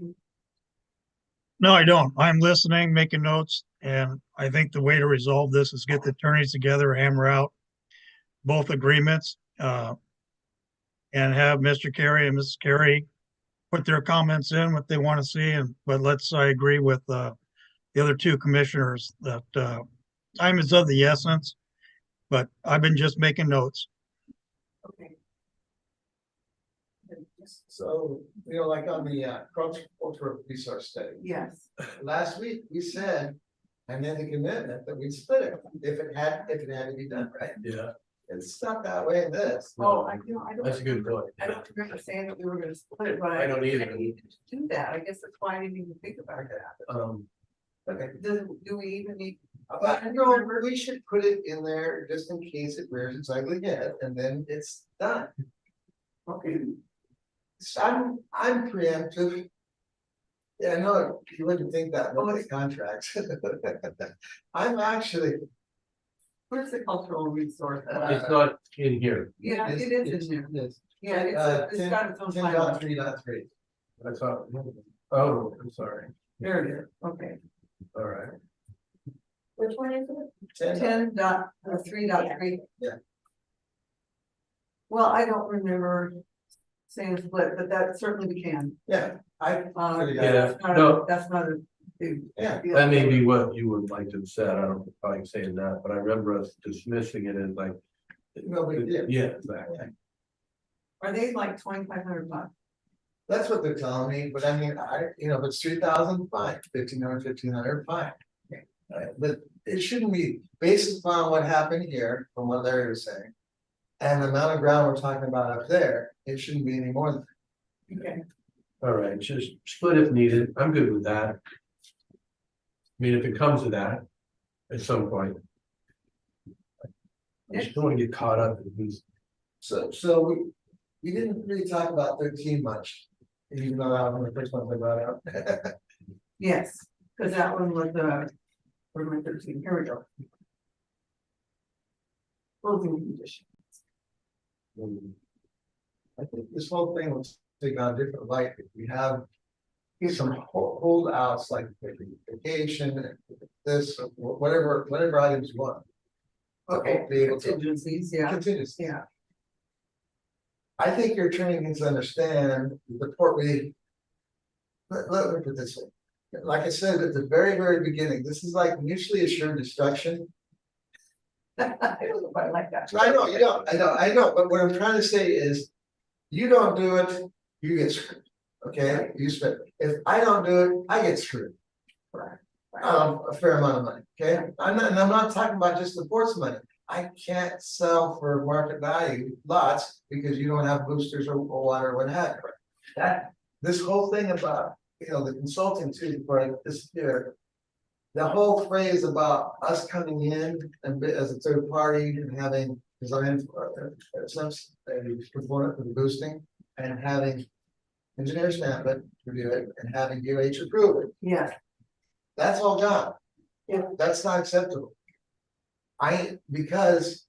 No, I don't. I'm listening, making notes, and I think the way to resolve this is get the attorneys together, hammer out both agreements, and have Mr. Carey and Mrs. Carey put their comments in, what they want to see, but I agree with, the other two commissioners that, time is of the essence, but I've been just making notes. Okay. So, like on the cultural resource study, Yes, last week we said, I made the commitment that we'd split it if it had to be done right. Yeah, It's not that way in this. I don't. that's a good point. I don't remember saying that we were gonna split it, but I don't either. needed to do that, I guess that's why I didn't even think about that. Okay. Do we even need? But no, we should put it in there just in case it rears its ugly head and then it's done. Okay, So I'm preemptive. Yeah, I know you wouldn't think that, but the contracts. I'm actually. where's the cultural resource? It's not in here. Yeah, it is in there. Yes. Yeah, it's got its own. 10.3.3. That's all. Oh, I'm sorry. There it is, okay. All right. Which one is it? 10.3.3. Yeah. Well, I don't remember saying split, but that certainly we can. Yeah, Yeah, no. That's not a big. Yeah. deal. That may be what you would like to have said. I don't know if I'm saying that, but I remember us dismissing it as like. No big deal. Yeah, exactly. Are they like $2,500? That's what they're telling me, but I mean, if it's 3,000, fine, 1,500, fine. But it shouldn't be based upon what happened here, from what Larry was saying. And the amount of ground we're talking about up there, it shouldn't be any more than. Okay. All right, just split if needed. I'm good with that. I mean, if it comes to that at some point. I just don't want to get caught up in these. So we didn't really talk about 13 much, even though that was the first one I brought up. Yes, because that one was for my 13, here we go. Closing condition. I think this whole thing will take on a different light if we have some holdouts like vacation, this, whatever items you want. Okay, Be able to contingencies, yeah, contingency. yeah, I think your attorney needs to understand the port we. Let me put this way. Like I said at the very beginning, this is like mutually assured destruction. I don't know if I like that. I know, you don't, I know, but what I'm trying to say is, you don't do it, you get screwed. Okay, you spend, if I don't do it, I get screwed. Right. A fair amount of money, okay? I'm not talking about just the port's money. I can't sell for market value lots because you don't have boosters or water or what have you. That, this whole thing about, the consulting too, for this here. The whole phrase about us coming in and as a third party and having design some component for the boosting and having engineers stamp it, review it, and having UH approve it. Yeah, That's all gone. Yeah. That's not acceptable. Because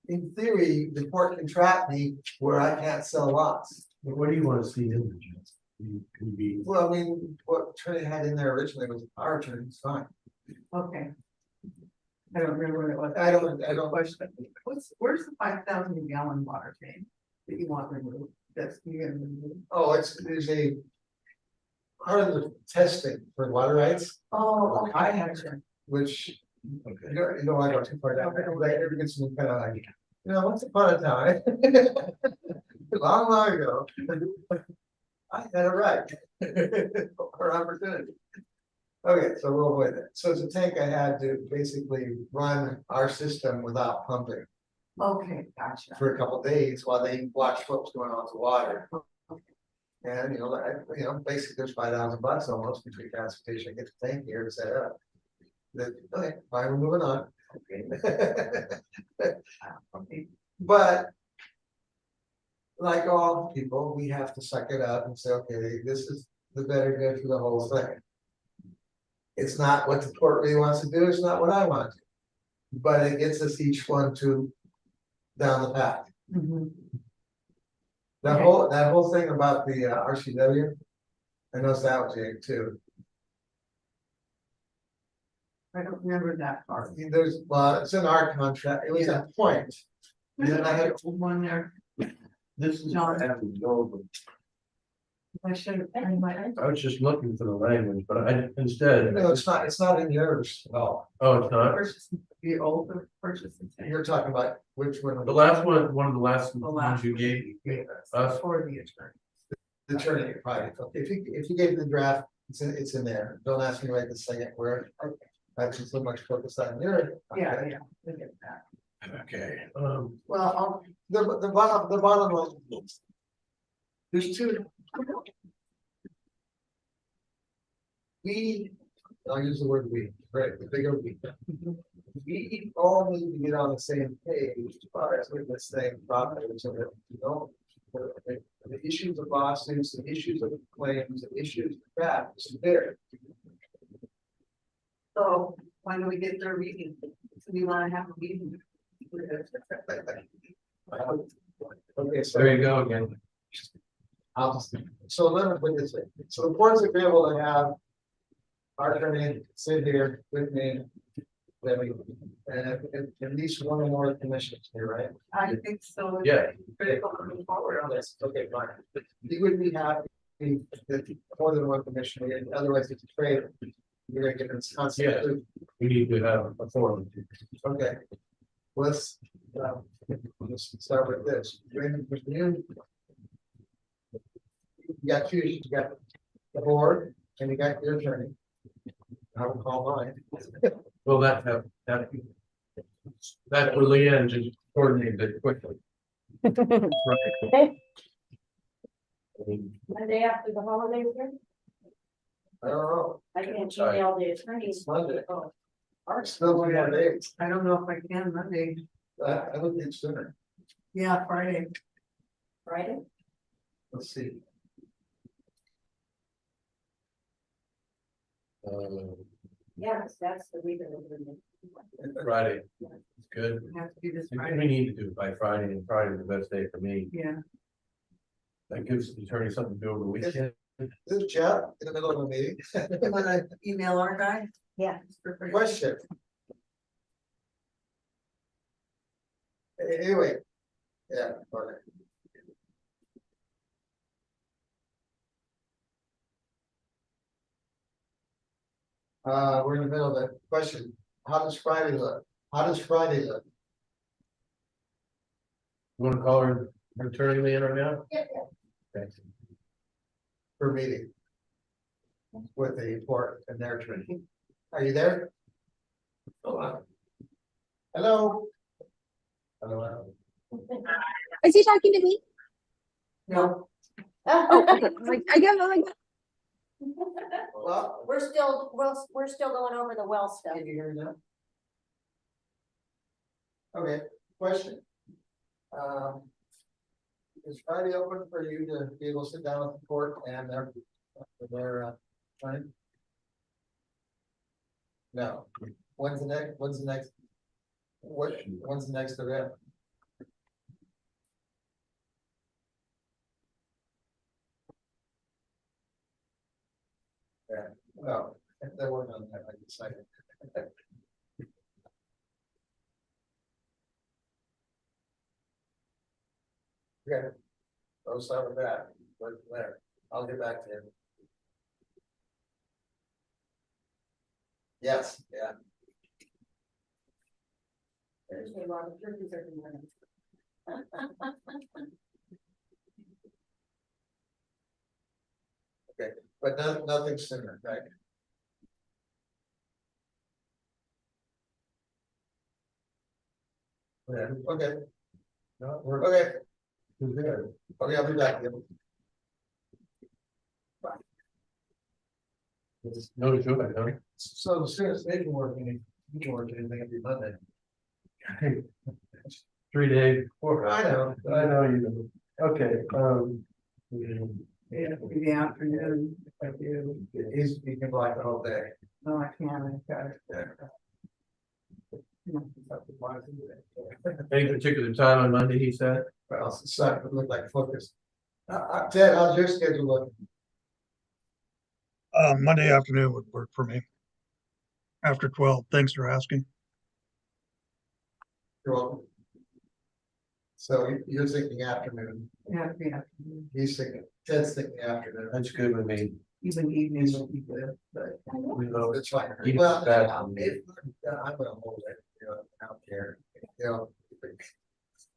in theory, the court can trap me where I can't sell lots. But what do you want to see in the judge? Can be. Well, I mean, what attorney had in there originally was our attorney, it's fine. okay. I don't remember what it was. I don't Question. Where's the 5,000 gallon water tank that you want removed? That's you're gonna remove. Oh, there's a part of the testing for water rights, Oh, okay, I had you. which Okay. you don't want to go too far down. But it gets some kind of like, once upon a time, long ago, I had a right or opportunity. Okay, so we'll avoid that. So it's a tank I had to basically run our system without pumping Okay, gotcha. for a couple of days while they watched what was going on with the water. And basically there's $5,000 almost between transportation and get the tank here to set up. Okay, fine, we're moving on. Okay. But like all people, we have to suck it up and say, okay, this is the better good for the whole thing. It's not what the court really wants to do, it's not what I want to do. But it gets us each one to down the path. Mhm. That whole thing about the RCW, I know that was it too. I don't remember that part. It's in our contract, it was a point. And then I had one there. This is. John. Over. I should, I I was just looking for the language, but instead. No, it's not in yours at all. Oh, it's not? purchase, the older purchasing. You're talking about which one? The last one of the last The ones last you gave us. For the attorney. The attorney, right? If you gave the draft, it's in there. Don't ask me right this second where. I've just so much focus on your. Yeah, look at that. Okay, Well, The bottom line. There's two. I'll use the word we, right, the bigger we. We all need to get on the same page as far as with this thing properly, so that, the issues of lawsuits, the issues of claims, the issues of facts are there. so why don't we get their reading? So we wanna have a meeting. Okay, so. there you go again. So let me put this way, so the board's agreeable to have. Our attorney sit here with me. Then we, and at least one or more commissions here, right? I think so. Yeah. Critical to move forward on this. Okay, fine. You would be happy that more than one commissioner, otherwise it's a trade. You're gonna get this concept. Yeah. We need to have a forum. Okay. Let's start with this. You got two, you got the board and you got your attorney. I'll call mine. Well, that's for Leanne to coordinate it quickly. Right. Monday after the holidays here, I don't know, I can email the attorneys. it's Monday. I'm still on that day. I don't know if I can Monday. I would think sooner. Yeah, Friday. Friday. Let's see. Yes, that's the week of the. Friday, it's good. It has to be this We Friday. need to do it by Friday, and Friday's the best day for me. Yeah. That gives the attorney something to do over the weekend. This is Jeff in the middle of a meeting. You wanna email our guy? Yeah. Question. Anyway. Yeah. Okay. We're in the middle of that question. How does Friday look? How does Friday look? You wanna call her attorney Leanne right now? Yeah. Thanks. For meeting? With the report and their attorney. Are you there? Hold on. Hello? Hello? Is he talking to me? No, Oh, okay. I guess, Well, We're still going over the well stuff. can you hear me now? Okay, question. Is Friday open for you to be able to sit down with the court and their attorney? No. When's the next event? Yeah, no, if they're working on that, I decided. Okay, I'll start with that, work from there, I'll get back to him. Yes, yeah. Thursday, while the turkeys are demanding. But nothing sooner, right? Yeah, okay. No, we're okay. Who's there? Okay, I'll be back. No, it's okay, huh? So as soon as they can work, you can work anything every Monday. 3 days before. I know. I know you do. Okay, it will be the afternoon. If I do. He can block the whole day. No, I can't. I've got it. any particular time on Monday, he said? Well, it's not gonna look like focus. Ted, how's your schedule look? Monday afternoon would work for me. After 12, thanks for asking. You're welcome. So you're thinking afternoon, Yeah, it'll be afternoon. he's thinking, Ted's thinking afternoon. That's good with me. Even evening will be good, but We know It's fine. Even Well, bad. I'm gonna hold it, I don't care, you know.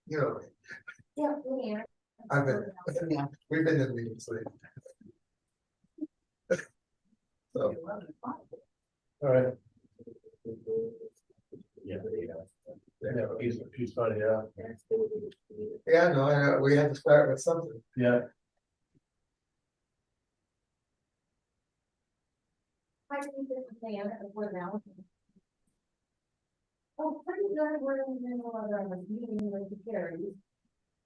Yeah. I've been, yeah. we've been in meetings late. So, All right. Yeah, he's funny, yeah. yeah, no, I know, we have to start with something. Yeah, I think this is the end of what now. Oh, pretty good, we're in the middle of a meeting with the charities.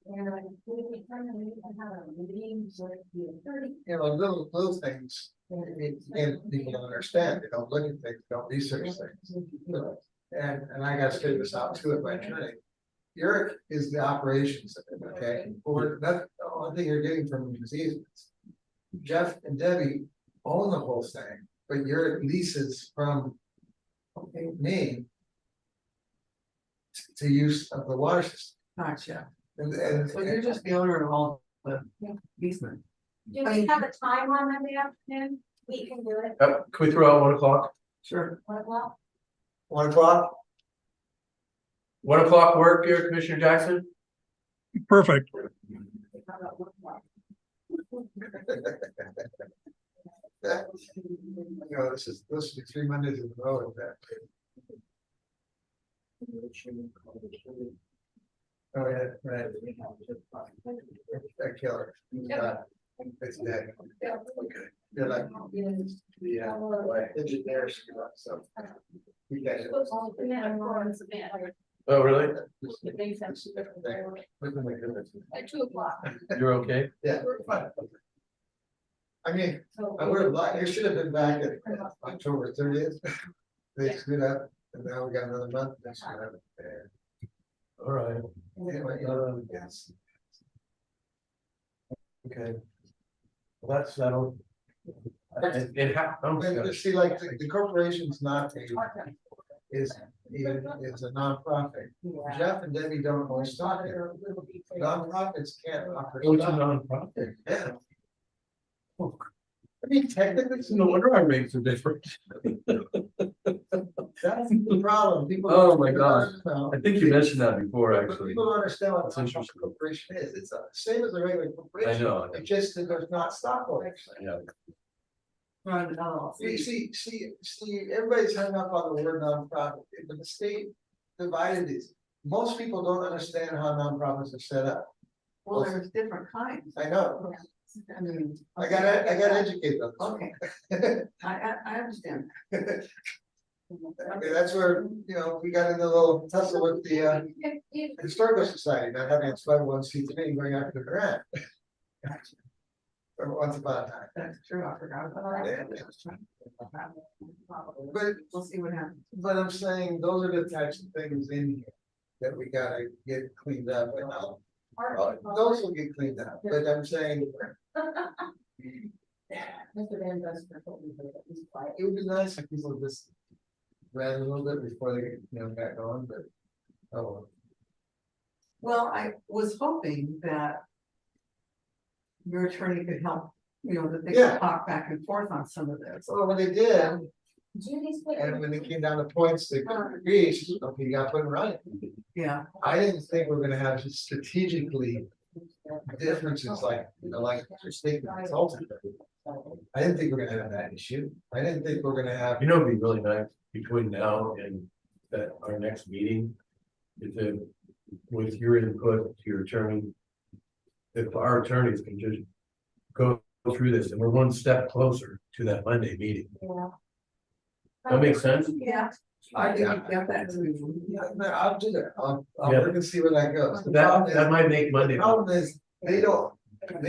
And we can kind of meet and have a meeting with the attorney. You know, little things, and people don't understand, they don't look at things, they don't research things. And I gotta straighten this out too at my attorney. Eric is the operations, okay, or that, the only thing you're getting from him is easements. Jeff and Debbie own the whole thing, but your leases from me to use of the water system. Gotcha. And So you're just the owner of all the easement. Do we have a time on Monday afternoon? We can do it. can we throw out 1 o'clock? Sure. 1 o'clock. 1 o'clock. 1 o'clock work here, Commissioner Jackson? Perfect. How about 1 o'clock? You know, this is supposed to be 3 Mondays in a row of that. Oh, yeah, right. That killer. It's dead. Okay. They're like, the engineers, so. You guys. Oh, really? At 2 o'clock. You're okay? Yeah, fine. I mean, I would have liked, it should have been back at October 30th. They screwed up, and now we got another month. They screwed up there. All right, Anyway, yes. okay. Well, that's settled. And how, But see, like, the corporation's not a, is a nonprofit. Jeff and Debbie don't own stock there. Nonprofits can't offer It's a stock. nonprofit. Yeah. I mean, technically, it's No wonder our rates are different. that's the problem. People. Oh, my God. No. I think you mentioned that before, But actually. people don't understand what That's a interesting. corporation is. It's the same as a regular I corporation. know. It's just that there's not stockholders. Yeah. Run LLC. See, everybody's hung up on the word nonprofit, but the state divided these. Most people don't understand how nonprofits are set up. Well, there's different kinds. I know. I mean. I gotta educate them. Okay. I understand. Okay, that's where, you know, we got into a little tussle with the historical society, not having its 501c3 going after the grant. Or once upon a time. That's true, I forgot about Yeah. that. But, We'll see what happens. but I'm saying, those are the types of things in here that we gotta get cleaned up, and those will get cleaned up, but I'm saying. It would be nice if people just ran a little bit before they, got going, but. Oh, Well, I was hoping that your attorney could help, that they Yeah. could talk back and forth on some of this. so when they did, and when it came down to points to agree, she said, okay, you gotta put it right. Yeah, I didn't think we are gonna have strategically differences like, like your state consultant. I didn't think we are gonna have that issue. I didn't think we're gonna have. You know, it'd be really nice between now and that our next meeting. Is that with your input to your attorney. If our attorneys can just go through this and we're one step closer to that Monday meeting. That makes sense? yeah. I didn't get that. Yeah, no, I'll do that. I'll Yeah. work and see where that goes. The problem That is, might make Monday. the problem is, they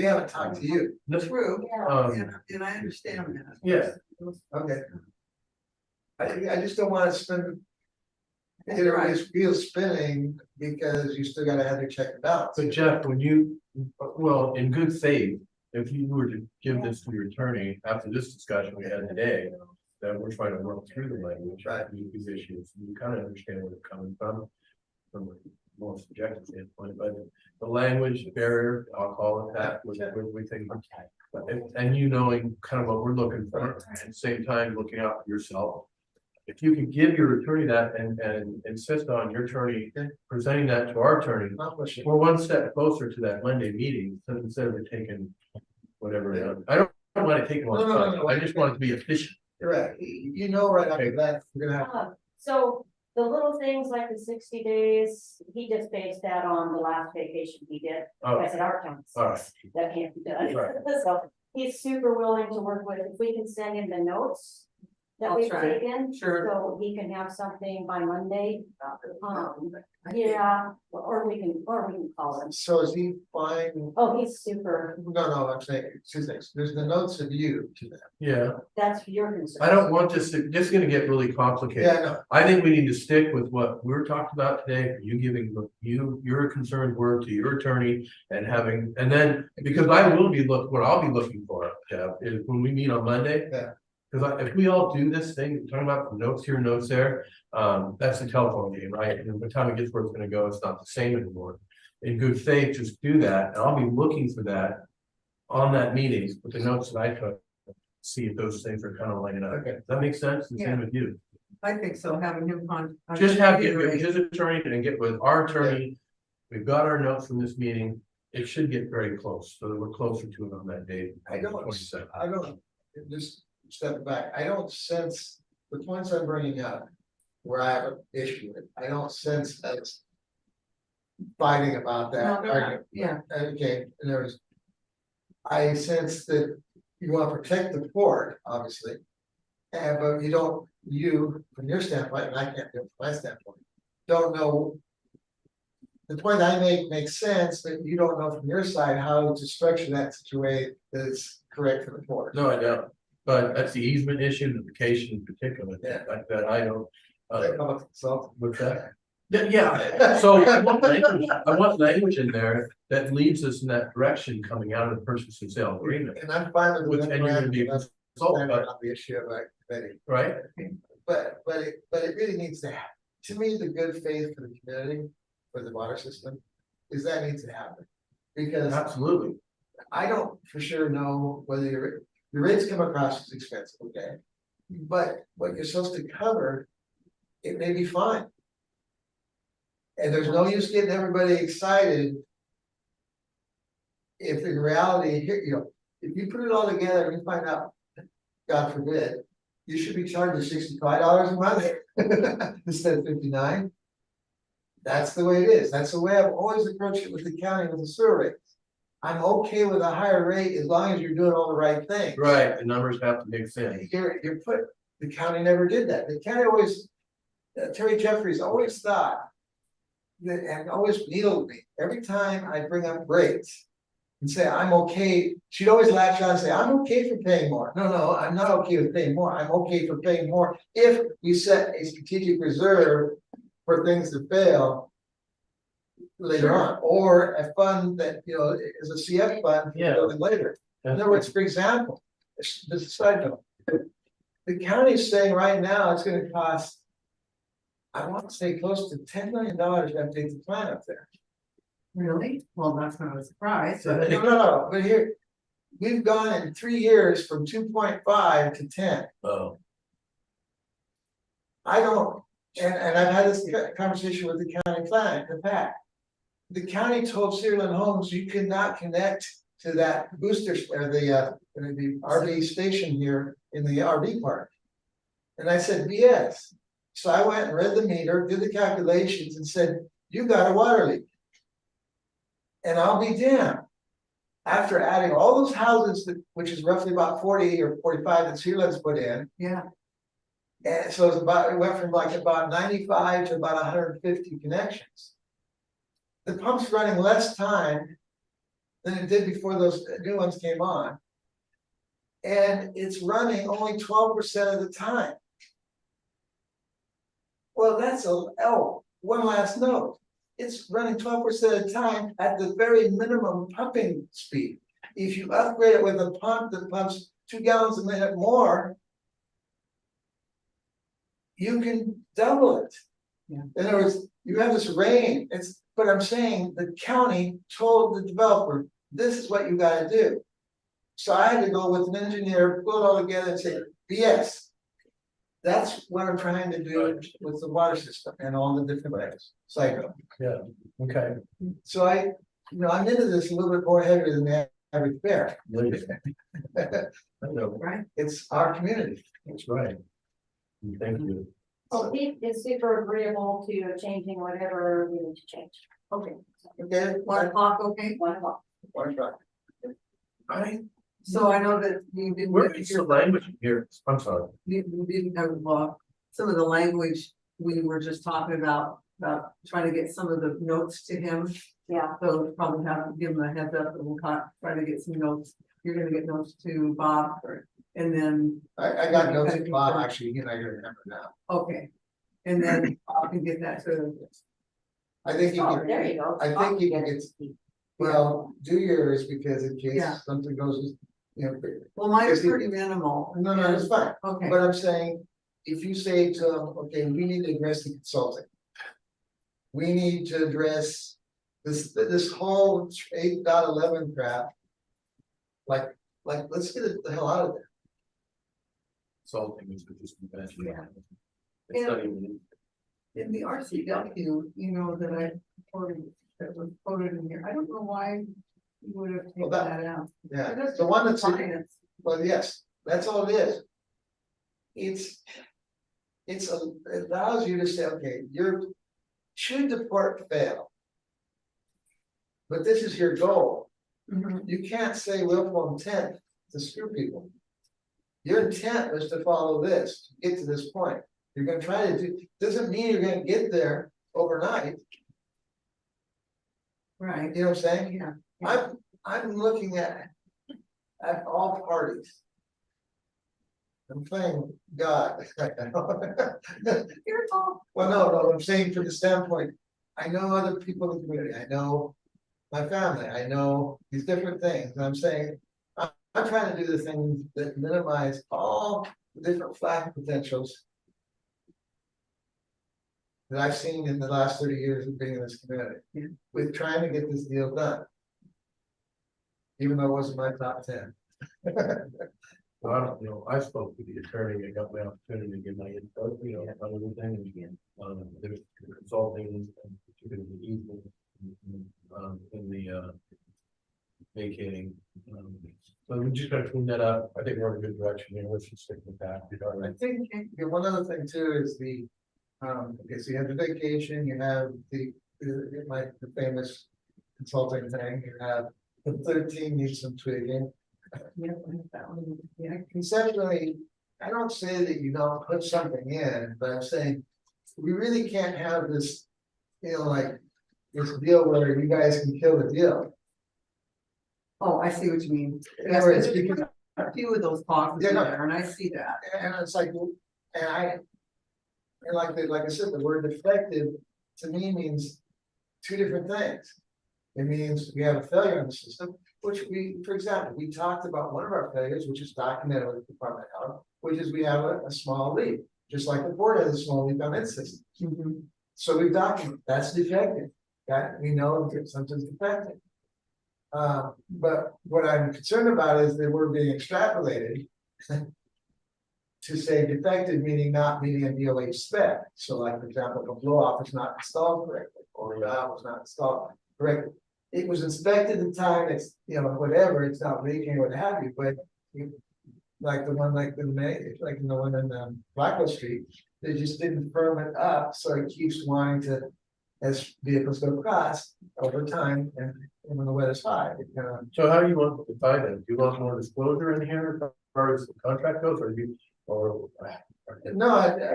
haven't talked to you. True, Um, and I understand that. yeah. Okay. I just don't wanna spend. That's It right. always feels spinning because you still gotta have to check it out. So Jeff, well, in good faith, if you were to give this to your attorney after this discussion we had today. That we're trying to work through the language, Right. these issues, you kind of understand where they're coming from a more subjective standpoint, but the language barrier, I'll call it that, which we think. And you knowing kind of what we're looking for, at the same time, looking out for yourself. If you can give your attorney that and insist on your attorney presenting that to our attorney, Accomplish it. we're one step closer to that Monday meeting, instead of it taking whatever. I don't want to take a long No. time, I just want it to be efficient. You're right. Right after that, we're gonna have. So the little things like the 60 days, he just based that on the last vacation he did. Oh, I said, our town, all right. that can't be done. Right. So he's super willing to work with, if we can send him the notes that I'll we've try. taken. Sure. So he can have something by Monday. Yeah, or we can call him. So is he fine? Oh, he's super, No, I'm saying two things. There's the notes of you to them. Yeah, that's your concern. I don't want this is gonna get really complicated. Yeah, I know. I think we need to stick with what we're talking about today, you giving your concerned word to your attorney and having, and then, because what I'll be looking for, Jeff, is when we meet on Monday. Yeah. Cause if we all do this thing, talking about notes here, notes there, that's the telephone game, right? And by the time it gets where it's gonna go, it's not the same anymore. In good faith, just do that, and I'll be looking for that on that meeting with the notes that I took. See if those things are kind of lining up. Okay. Does that make sense? The same with you. I think so, having him on. Just get with his attorney and get with our attorney. We've got our notes from this meeting. It should get very close, so that we're closer to it on that date. I don't, 27th. I don't just step back, I don't sense the points I'm bringing up. Where I have an issue with, I don't sense us fighting about that. No, they're not. argument. Yeah. Okay, and there's. I sense that you want to protect the port, obviously. And but you don't, you, from your standpoint, and I can't do it from my standpoint, don't know. The point I make makes sense, but you don't know from your side how to structure that such a way that it's correct for the port. No, I don't, but that's the easement issue, the vacation in particular, Yeah. that I don't. They come up with something. What's that? Yeah, so I want language in there that leads us in that direction coming out of the purchase and sale agreement, And I'm fine with which, the and you're gonna be that's consulted, on the issue of like committee. right? But it really needs to happen. To me, the good faith for the community, for the water system, is that needs to happen. Because Absolutely, I don't for sure know whether your rates come across as expensive, okay? But what you're supposed to cover, it may be fine. And there's no use getting everybody excited. If in reality, here, you know, if you put it all together and you find out, God forbid, you should be charged $65 a month instead of 59. That's the way it is. That's the way I've always approached it with the county with the sewer rates. I'm okay with a higher rate as long as you're doing all the right things. right, the numbers have to make sense. The county never did that. The county always, Terry Jeffries always thought that, and always needled me every time I bring up rates and say, I'm okay. She'd always latch on and say, I'm okay for paying more. No, I'm not okay with paying more. I'm okay for paying more if we set a strategic reserve for things to fail later on, or a fund that, you know, is a CF fund for Yeah. building later. In other words, for example, this is a side note. The county is saying right now it's gonna cost, I want to say close to $10 million to update the plan up there. Really? Well, that's not a surprise. No, but here, we've gone in 3 years from 2.5 to 10. Oh, I don't, and I've had this conversation with the county plan, in fact. The county told Cedarland Homes, you cannot connect to that booster, or the RV station here in the RV park. And I said, BS. So I went and read the meter, did the calculations and said, you got a water leak. And I'll be damned. After adding all those houses, which is roughly about 40 or 45 that Cedarland's put in. Yeah, And so it went from like about 95 to about 150 connections. The pump's running less time than it did before those new ones came on. And it's running only 12% of the time. Well, that's one last note. It's running 12% of the time at the very minimum pumping speed. If you upgrade it with a pump that pumps 2 gallons a minute more, you can double it. Yeah. In other words, you have this rain, but I'm saying the county told the developer, this is what you gotta do. So I had to go with an engineer, pull it all together and say, BS. That's what I'm trying to do with the water system and all the different ways, cycle. yeah, okay. So I'm into this a little bit more heavier than the average bear. I know, right? It's our community. that's right. Thank you. So Pete is super agreeable to changing whatever we need to change. Okay. Okay, 1 o'clock, okay? 1 o'clock. one shot. So I know that you didn't. Where is the language here? I'm sorry. You didn't have, some of the language we were just talking about trying to get some of the notes to him. Yeah. So we'll probably have to give him a heads up and we'll try to get some notes. You're gonna get notes to Bob, and then, I got notes from Bob, actually, he and I remember now. okay. And then I can get that to, I think you Oh, can, there you go. I think you can get, well, do yours because in Yeah. case something goes, you know. well, mine's Is he- pretty minimal. No, it's fine, Okay, but I'm saying, if you say to them, okay, we need to address the consulting. We need to address this whole 8.11 crap. Like, let's get it the hell out of there. Salting is just convention. Yeah. It's not even. in the RCW, you know, that I quoted, that was quoted in here, I don't know why you would have taken Well, that- that out. Yeah, That's the one that's, finance. well, yes, That's all it is. It allows you to say, okay, should the port fail? But this is your goal. Mhm. You can't say willful intent to screw people. Your intent was to follow this, to get to this point. You're gonna try to do, doesn't mean you're gonna get there overnight, Right, you know what I'm saying? yeah. I'm looking at all parties. I'm playing God. You're all. Well, no, I'm saying from the standpoint, I know other people in the community, I know my family, I know these different things, and I'm saying, I'm trying to do the things that minimize all the different flag potentials that I've seen in the last 30 years of being in this community, Yeah. with trying to get this deal done. Even though it wasn't my top 10. Well, I don't know, I spoke to the attorney, I got my opportunity to give my input, on everything again. There's consulting and particularly the easement, in the vacating. So we just gotta clean that up. I think we're in a good direction here. Let's just stick with that. I think one other thing too is the, okay, so you have the vacation, you have the famous consulting thing, you have the 13 needs some tweaking. Yeah, that one, yeah. Conceptually, I don't say that you don't put something in, but I'm saying we really can't have this, like this deal where you guys can kill the deal. Oh, I see what you mean. In Yes, other words, there's because a few of those clauses Yeah, in no. there, and I see that. and it's like, and like I said, the word defective to me means two different things. It means we have a failure in the system, which for example, we talked about one of our failures, which is documented with the Department of Health, which is we have a small leak, just like the board has a small leak on its system. Mhm. So we've documented that's defective. That we know that something's defective. But what I'm concerned about is that we're being extrapolated to say defective, meaning not meeting a DOH spec. So like, for example, the blow off is not installed correctly, or the valve was not installed correctly. It was inspected in time, it's, whatever, it's not leaking or what have you, but like the one, like in the one in Blackwell Street, they just didn't firm it up, so it keeps wanting to, as vehicles go across over time, and when the weather's high, it kind of. So how do you want to define it? Do you want more disclosure in here as far as the contract goes, or No,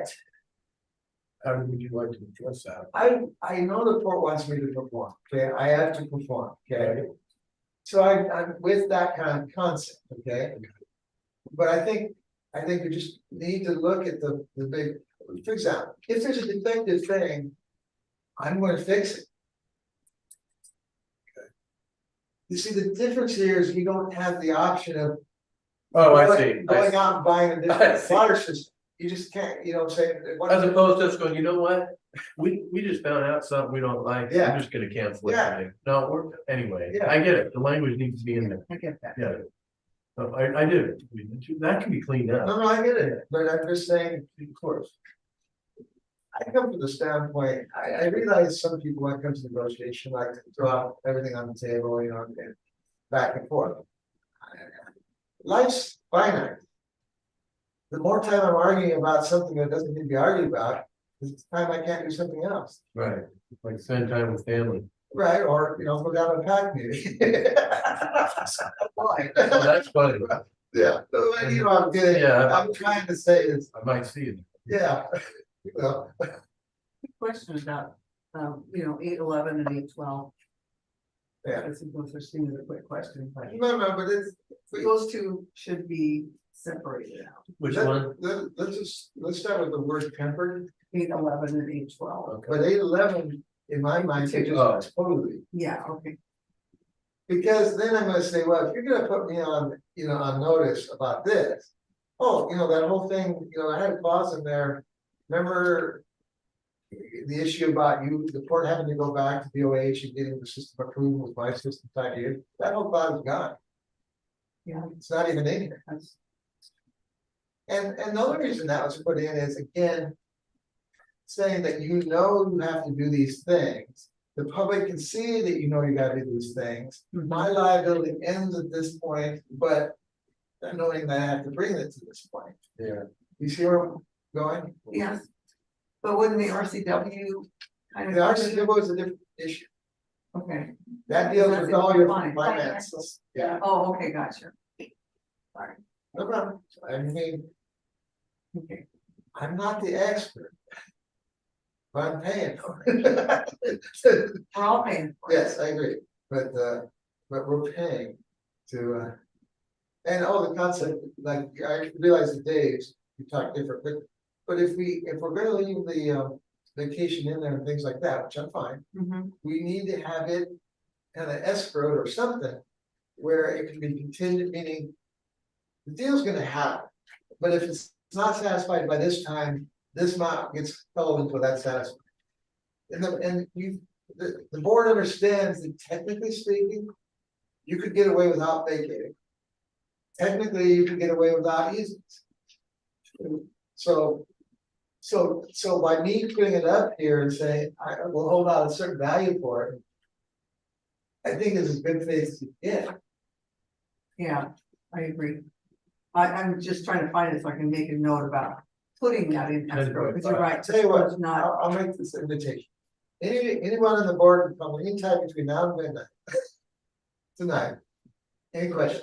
how would you like to address that? I know the port wants me to perform, okay, I have to perform, okay? So I'm with that kind of concept, okay? But I think we just need to look at the big, for example, if there's a defective thing, I'm gonna fix it. You see, the difference here is we don't have the option of Oh, I see. going out and buying a I different see. water system. You just can't, you know what I'm saying? As opposed to just going, you know what? We just found out something we don't like. Yeah. I'm just gonna cancel it Yeah. today. No, anyway, Yeah. I get it. The language needs to be in there. I get that. Yeah. No, I do. That can be cleaned up. No, I get it, but I'm just saying, of course. I come from the standpoint, I realize some people when it comes to negotiation, like to throw out everything on the table, and back and forth. Life's finite. The more time I'm arguing about something that doesn't need to be argued about, the time I can't do something else. Right. Like spend time with family. Right, or, go down to a pack meeting. Why? Oh, that's funny. Yeah, I'm getting, Yeah. I'm trying to say is, I might see it. yeah, well, Question about, 811 and 812. yeah. I suppose there's seen as a quick question, but No, but it's. those two should be separated out. Which one? Let's start with the word tempered, 811 and 812. but 811, in my mind, is Oh. just totally. Yeah, okay. Because then I'm gonna say, well, if you're gonna put me on, on notice about this. Oh, that whole thing, I had a clause in there, remember? The issue about the port having to go back to DOH and getting the system approved with my system idea, that whole clause is gone. Yeah. It's not even in here. That's, And the only reason that was put in is, again, saying that you have to do these things. The public can see that you gotta do these things. My liability ends at this point, but not knowing that I have to bring it to this point. Yeah. You see where I'm going? Yes. But wouldn't the RCW kind of? The RCW was a different issue. Okay, That deals with all your Fine. finances. Yeah, oh, okay, gotcha. no problem. I mean, Okay, I'm not the expert. But I'm paying for it. we're all paying for it. Yes, I agree, but we're paying to, and all the concept, like, I realize the days, we talk different, but if we're gonna leave the, vacation in there and things like that, which I'm fine, Mhm. we need to have it kind of escrowed or something, where it can be contingent, meaning the deal's gonna happen, but if it's not satisfied by this time, this amount gets held until that's satisfied. And the board understands that technically speaking, you could get away without vacating. Technically, you could get away without easements. So by me putting it up here and saying, I will hold out a certain value for it. I think it's as good faith as you get. Yeah, I agree. I'm just trying to find it so I can make a note about putting that in escrow, because you're right. Tell you what, it's not, I'll make this invitation. Anyone on the board can come anytime between now and midnight. Tonight. Any question?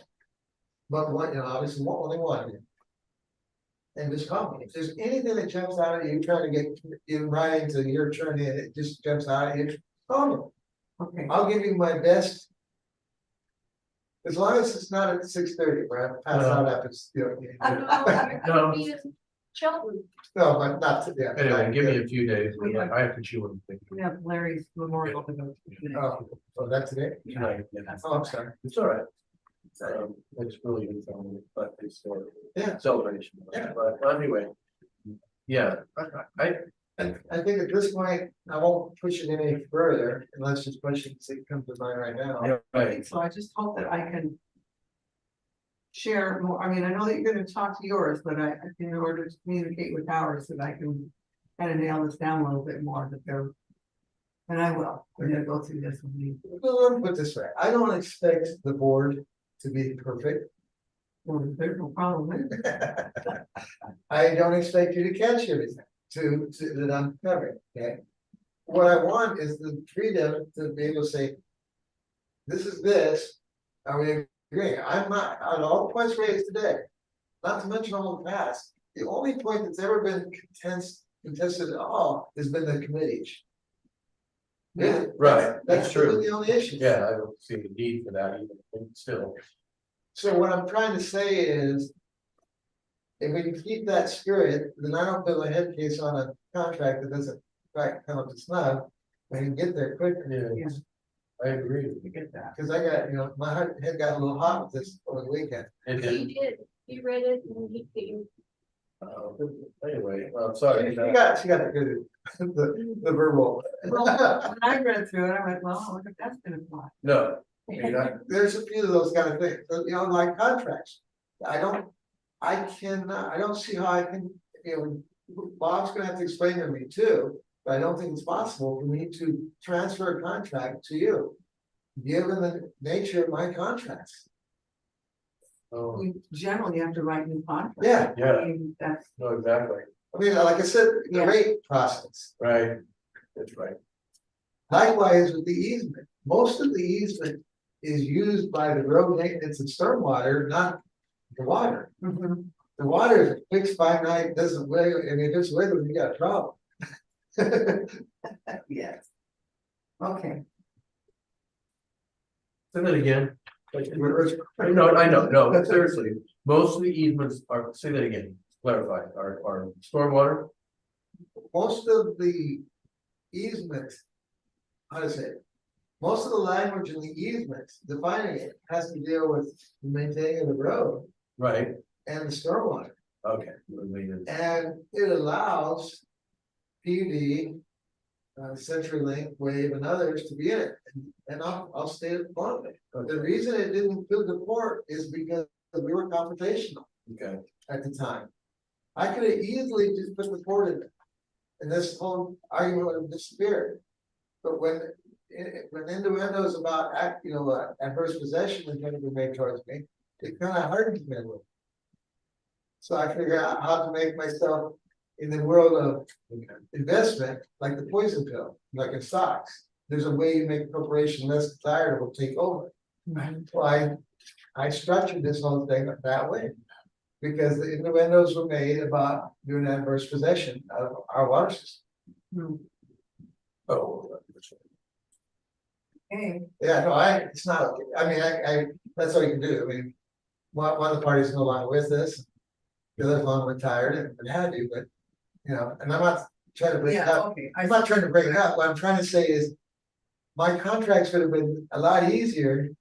But what, obviously, only one of you. And just call me. If there's anything that jumps out at you, trying to get you right into your attorney, and it just jumps out at you, call me. okay, I'll give you my best. As long as it's not at 6:30, where I pass out after, I don't know, I No. would be in Shelton. no, but not to, yeah. Anyway, give me a few days, I have to chew on things. we have Larry's memorial to go to. Oh, that's today? Tonight, yeah. Oh, I'm sorry. It's all right. It's really good, but it's Yeah. celebration. Yeah. But anyway, yeah, I think at this point, I won't push it any further, and let's just push it, see it comes to mind right now. I right, think so, I just hope that I can share more, I mean, I know that you're gonna talk to yours, but in order to communicate with ours, that I can kind of nail this down a little bit more, that they're, and I will, we're gonna go through this with me. Well, let me put it this way, I don't expect the board to be perfect. Well, there's no problem with it. I don't expect you to catch everything that I'm covering, okay? What I want is the freedom to be able to say, this is this, are we agreeing? I'm not, on all the points raised today, not to mention all the past, the only point that's ever been contested at all has been the committee. Yeah, Right, that's that's true. really the only issue. yeah, I don't see the need for that even, still. So what I'm trying to say is. If we can keep that spirit, then I don't build a head case on a contract that doesn't quite come up to snuff. We can get there quicker, Yeah, Yeah. I agree. We get that. cause I got, my head got a little hot with this over the weekend. And He did, he read it and he, anyway, I'm sorry. She got the good, the verbal. Well, when I read through it, I went, well, I wonder if that's gonna fly. No, There's a few of those kind of things, like contracts. I don't see how I can, Bob's gonna have to explain to me too, but I don't think it's possible for me to transfer a contract to you. Given the nature of my contracts. oh, We generally have to write new contracts. Yeah, yeah, I mean, that's, no, exactly, I mean, like I said, the Yeah. rate process. right, that's right. Likewise with the easement, most of the easement is used by the road maintenance and stormwater, not the water. mhm, The water is fixed by night, doesn't wiggle, and if it's wiggling, you got a problem. yes. Okay, Say that again. I know, no, seriously, most of the easements are, say that again, clarify, are stormwater, Most of the easement, how to say it? Most of the language in the easement defining it has to deal with maintaining the road right, and the stormwater. okay. Maintenance. And it allows PUD, CenturyLink, Wave, and others to be in it. And I'll state it bluntly. The reason it didn't include the port is because we were confrontational Okay, at the time. I could have easily just put the port in it. And this whole argument would have disappeared. But when innuendos about adverse possession was going to be made towards me, it kind of hardens me a little. So I figure out how to make myself in the world of investment, like the poison pill, like in stocks. There's a way you make a corporation less desirable take over. Well, I structured this whole thing that way. Because the innuendos were made about doing adverse possession of our water system. Oh. Okay, Yeah, no, it's not, I mean, I, that's all you can do, I mean. One of the parties is no longer with us, the other one retired and what have you, but, you know, and I'm not trying to bring it yeah, up. okay, I'm not trying to bring it up, what I'm trying to say is, my contracts would have been a lot easier.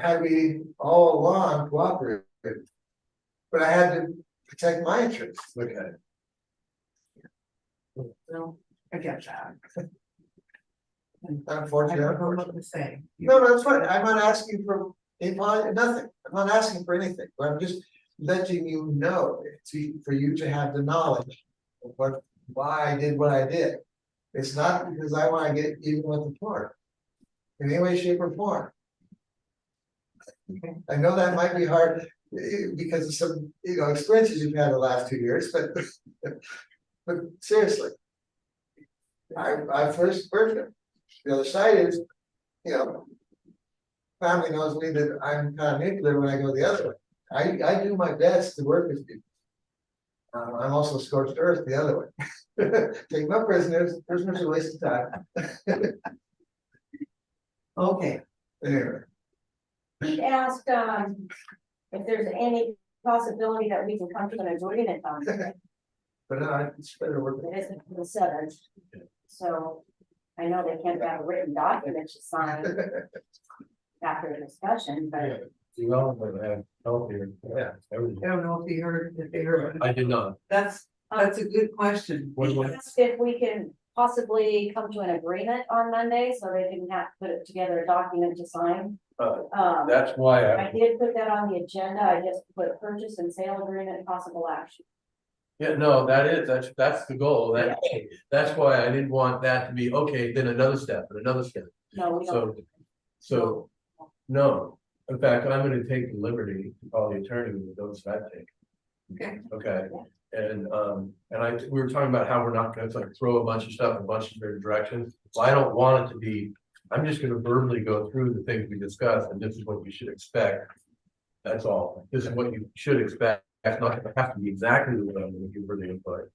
Had we all along cooperated, but I had to protect my interests. Okay. well, I get that. I Unfortunately, don't know what to say. no, that's fine, I'm not asking for nothing, I'm not asking for anything, but I'm just letting you know, for you to have the knowledge of why I did what I did. It's not because I wanna get even with the poor, in any way, shape, or form. Okay. I know that might be hard, because of some, experiences you've had the last 2 years, but, but seriously. I first birthed. The other side is, family knows me that I'm kind of nuclear when I go the other way. I do my best to work with people. I'm also scorched earth the other way. Take my prisoners are a waste of time. Okay, Anyway, He asked, if there's any possibility that we can come to an agreement on it. but no, it's better work. It isn't the seventh. So I know they can't have a written document to sign after the discussion, but You all have help here. Yeah. Everything. I don't know if they heard. I did not. That's a good question. What he do I- asked if we can possibly come to an agreement on Monday, so they can have, put it together a document to sign. That's why I did put that on the agenda, I just put purchase and sale agreement and possible action. yeah, no, that's the goal. That's why I didn't want that to be, okay, then another step and another step. No, we don't. So, no, in fact, I'm gonna take the liberty to call the attorney with those that I take. Okay. Okay, and we were talking about how we're not gonna like throw a bunch of stuff in a bunch of different directions. Well, I don't want it to be, I'm just gonna verbally go through the things we discussed, and this is what you should expect. That's all, this is what you should expect, it's not gonna have to be exactly what I'm gonna give for the input.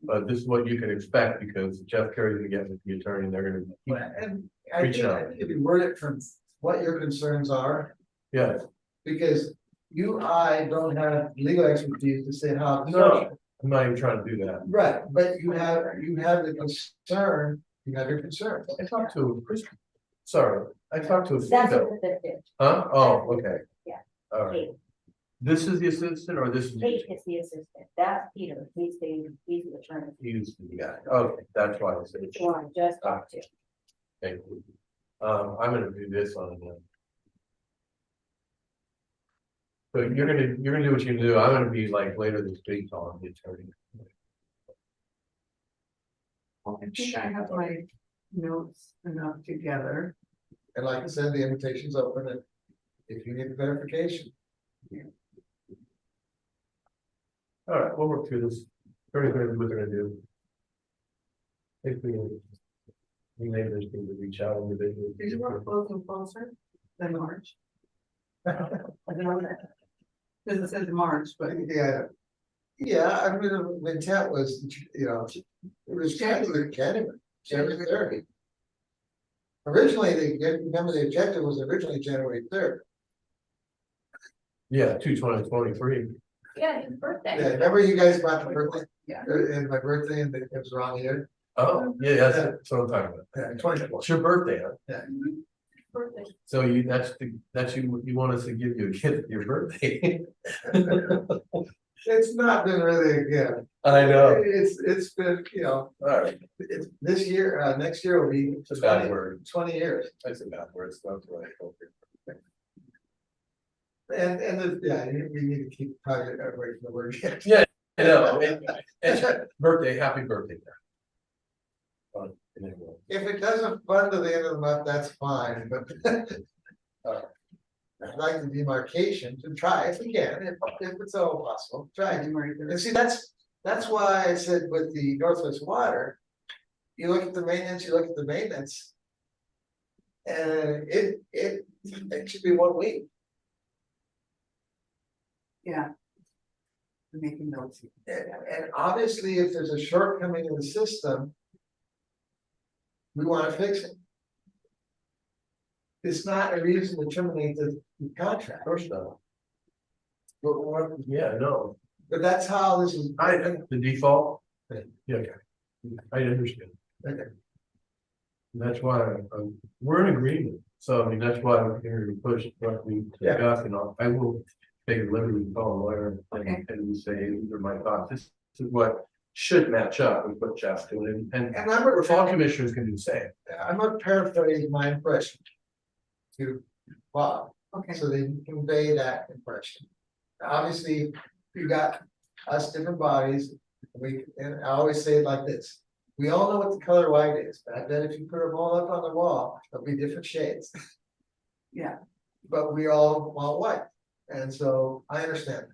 But this is what you can expect, because Jeff Kerry's gonna get with the attorney, and they're gonna. And I Reach think out. if you word it from what your concerns are, Yes, because I don't have legal expertise to say how. to no, I'm not even trying to do that. Right, but you have the concern, you have your concern. I talked to Chris, sorry, I talked to a That's female, what the fifth, huh? Oh, okay. Yeah. All right, Kate, this is the assistant, or this is? Kate is the assistant, that's Peter, he's the attorney, He's the guy, okay, that's why I said. which one I just talked to. Thank you. I'm gonna do this on the. So you're gonna do what you do, I'm gonna be like later this week on the attorney. I think I have my notes enough together. And like I said, the invitation's open, and if you need clarification. All right, we'll work through this, very good, what we're gonna do. I think we may just need to reach out individually. Did you want closing closer than March? I don't know that. Because it says March, but Yeah, I mean, the intent was, it was January 3rd. Originally, remember the objective was originally January 3rd. Yeah, 2/20/23. Yeah, his birthday. Yeah, remember you guys brought the birthday? Yeah. And my birthday, and it was wrong here. Oh, yeah, that's what I'm talking about. Yeah, 24. It's your birthday, huh? Yeah. Birthday. So you want us to give you a gift for your birthday. It's not been really a gift. I know. It's been, All right, it's this year, next year will be it's a bad word. 20 years. That's a bad word. It's not the right word. We need to keep probably away from the word gift. Yeah, I know. It's birthday, happy birthday. Fun, anyway. If it doesn't fund to the end of the month, that's fine, but I'd like the demarcation to try if we can, if it's at all possible, try. And see, that's why I said with the Northwest Water, you look at the maintenance, you look at the maintenance. And it should be 1 week. Yeah. I'm making notes. And obviously, if there's a shortcoming in the system, we wanna fix it. It's not a reason to terminate the contract, Of course not. Yeah, no, but that's how this is. the default. Yeah, okay. I understand. Okay. And that's why, we're in agreement, so I mean, that's why we're here to push what we discussed, and I will take a liberty to call a lawyer and say, these are my thoughts, this is what should match up with what Jeff's doing, and And I'm gonna, all commissioners can do the same. I'm gonna paraphrase my impression to Bob, Okay, so they can convey that impression. Obviously, you got us different bodies, and I always say it like this. We all know what the color white is, but I bet if you put them all up on the wall, there'll be different shades. yeah, But we all want white, and so I understand.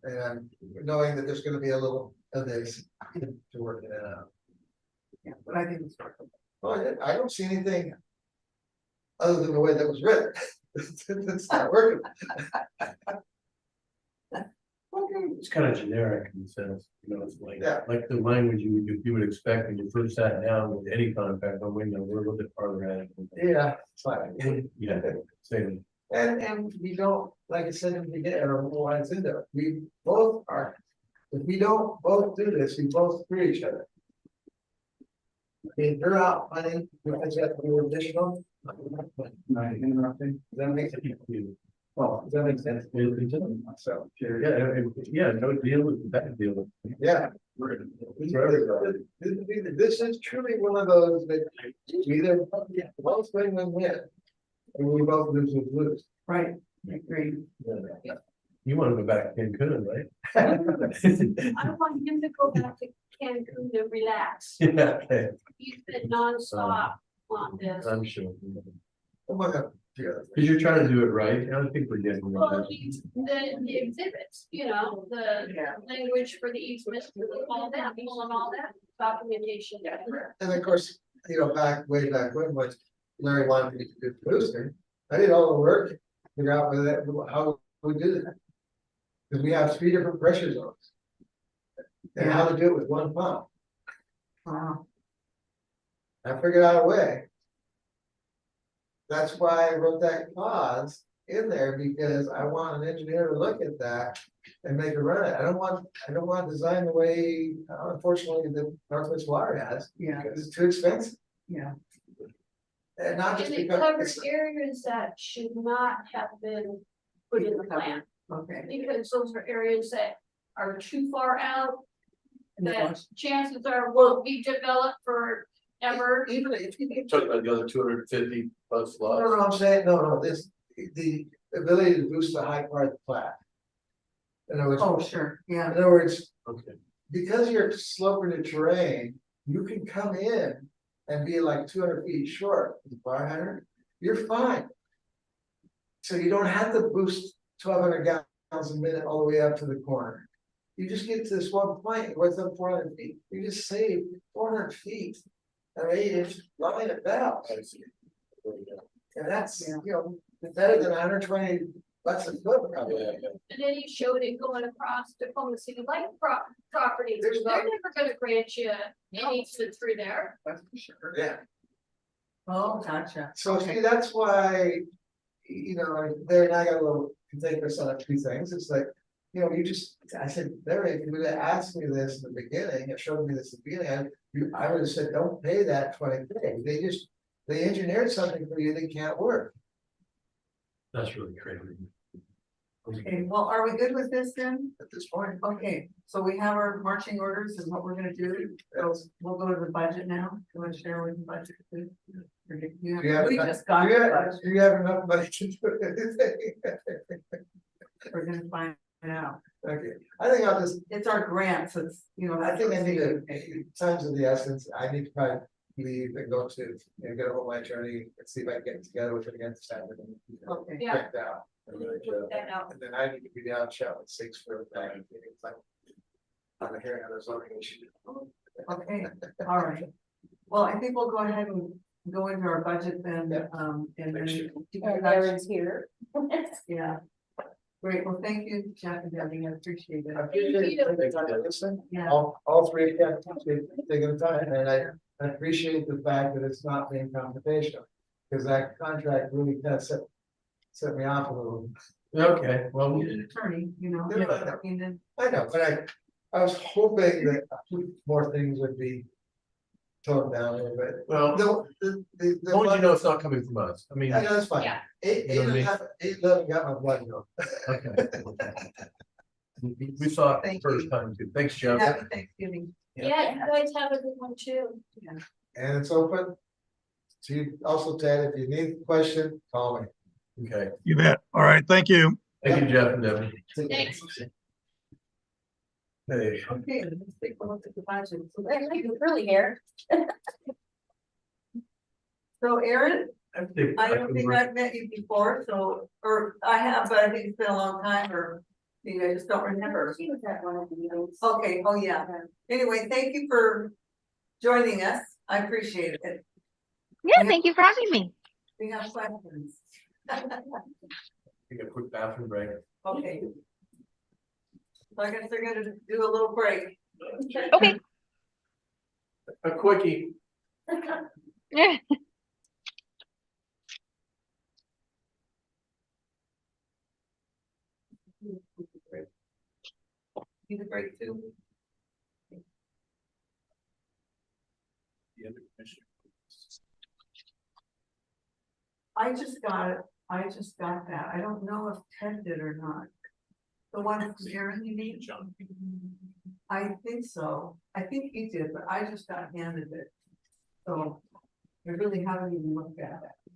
And knowing that there's gonna be a little of this to work it out. yeah, but I think it's workable. Well, I don't see anything other than the way that was written. It's not working. It's kind of generic in the sense, you know, it's like, Yeah. like the language you would expect when you first sat down with any contract, oh, wait, no, we're a little bit farther at it. Yeah, it's fine. Yeah, same. And we don't, like I said in the beginning, or why it's in there, we both are. If we don't both do this, we both screw each other. I mean, you're out money, because you have to do additional. Not interrupting. Does that make sense? Well, does that make sense? So, Yeah, no deal with that deal. yeah. This is truly one of those that either both win-win. And we both lose. Right, I agree. You want to go back to Cancun, right? I want him to go back to Cancun to relax. Yeah, okay, He's been nonstop on this. I'm sure. Oh my God. Yeah. Because you're trying to do it right, I think we're getting. Well, the exhibits, you know, the Yeah. language for the easements, all that, pulling all that documentation. And of course, you know, way back when Larry wanted me to do boosting, I did all the work, figure out how we do that. Because we have 3 different pressure zones. And how to do it with 1 pump. Wow, I figured out a way. That's why I wrote that clause in there, because I want an engineer to look at that and make it run it. I don't want to design the way, unfortunately, the Northwest Water has, yeah, because it's too expensive. yeah, And not just And it because. covers areas that should not have been put in the plan, okay. because those are areas that are too far out. And That was- chances are won't be developed forever. Even if you. Talking about the other 250 plus No, lots. I'm saying, no, the ability to boost the high part of the plat. In other words, Oh, sure, yeah, in other words, Okay, because you're sloping the terrain, you can come in and be like 200 feet short of the fire hydrant, you're fine. So you don't have to boost 1,200 gallons a minute all the way up to the corner. You just get to this one point where it's up 400 feet, you just save 400 feet. Of 8-inch line of valves, I see. and that's, Yeah. you know, better than 120 bucks a foot probably. Yeah. And then he showed it going across Tacoma City Light property. There's They're not- never gonna grant you any easement through there. That's for sure. Yeah, oh, gotcha. so see, that's why, you know, like, there, and I got a little contentious on a few things, it's like, you know, I said, Larry, if you would have asked me this in the beginning, or showed me this in the beginning, I would have said, don't pay that 20K, they engineered something for you that can't work. That's really crazy. Okay, well, are we good with this then? At this point. Okay, so we have our marching orders and what we're gonna do, so we'll go to the budget now, you wanna share with the budget? Please? Or do you Do you have We enough- just got Do you the have- budget, do you have enough money to do anything? we're gonna find out, Okay, I think I'll just, it's our grant, so it's, you know. I think I need times of the essence, I need to probably leave and go to, get a hold of my attorney and see if I can get together with him again this Saturday. Okay. Yeah. Check that out. Work that out. And then I need to be down shop at 6 for that. It's like, I'm hearing there's something issue. Okay, all right. Well, I think we'll go ahead and go into our budget then, and then. keep in And touch. Aaron's here. Yeah. Great, well, thank you, Jeff and Debbie, I appreciate it. I appreciate you. you taking time to listen. Yeah. All three of you taking the time, and I appreciate the fact that it's not being confrontational. Because that contract really kind of set me off a little. Okay, well, You're an attorney, you know. Yeah. I mean, I know, but I was hoping that more things would be toned down a little bit. well, The as long as you know it's not coming from us, I mean, Yeah, that's fine. Yeah. Eight, You know what I mean? 11 got my blood going. okay. We saw it the Thank first you. time too, thanks, Jeff. happy Thanksgiving. Yeah, you guys have a good one too. And it's open. To you also, Ted, if you need a question, call me. Okay, You bet. All right, thank you. thank you, Jeff and Debbie. Thanks. Hey, Okay, let's take a look at the budget. You're really here. So Aaron, I think I don't think can- I've met you before, so, or I have, but I think it's been a long time, or maybe I just don't remember. She was at one of the meetings. Okay, oh yeah. Anyway, thank you for joining us. I appreciate it. Yeah, thank you for having me. We have questions. Take a quick bathroom break. Okay. So I guess they're gonna do a little break. Okay. A quickie. Yeah. Need a break too? The other commissioner. I just got it. I just got that. I don't know if Ted did or not. The one from Aaron, you need? I think so. I think he did, but I just got handed it. So I really haven't even looked at it.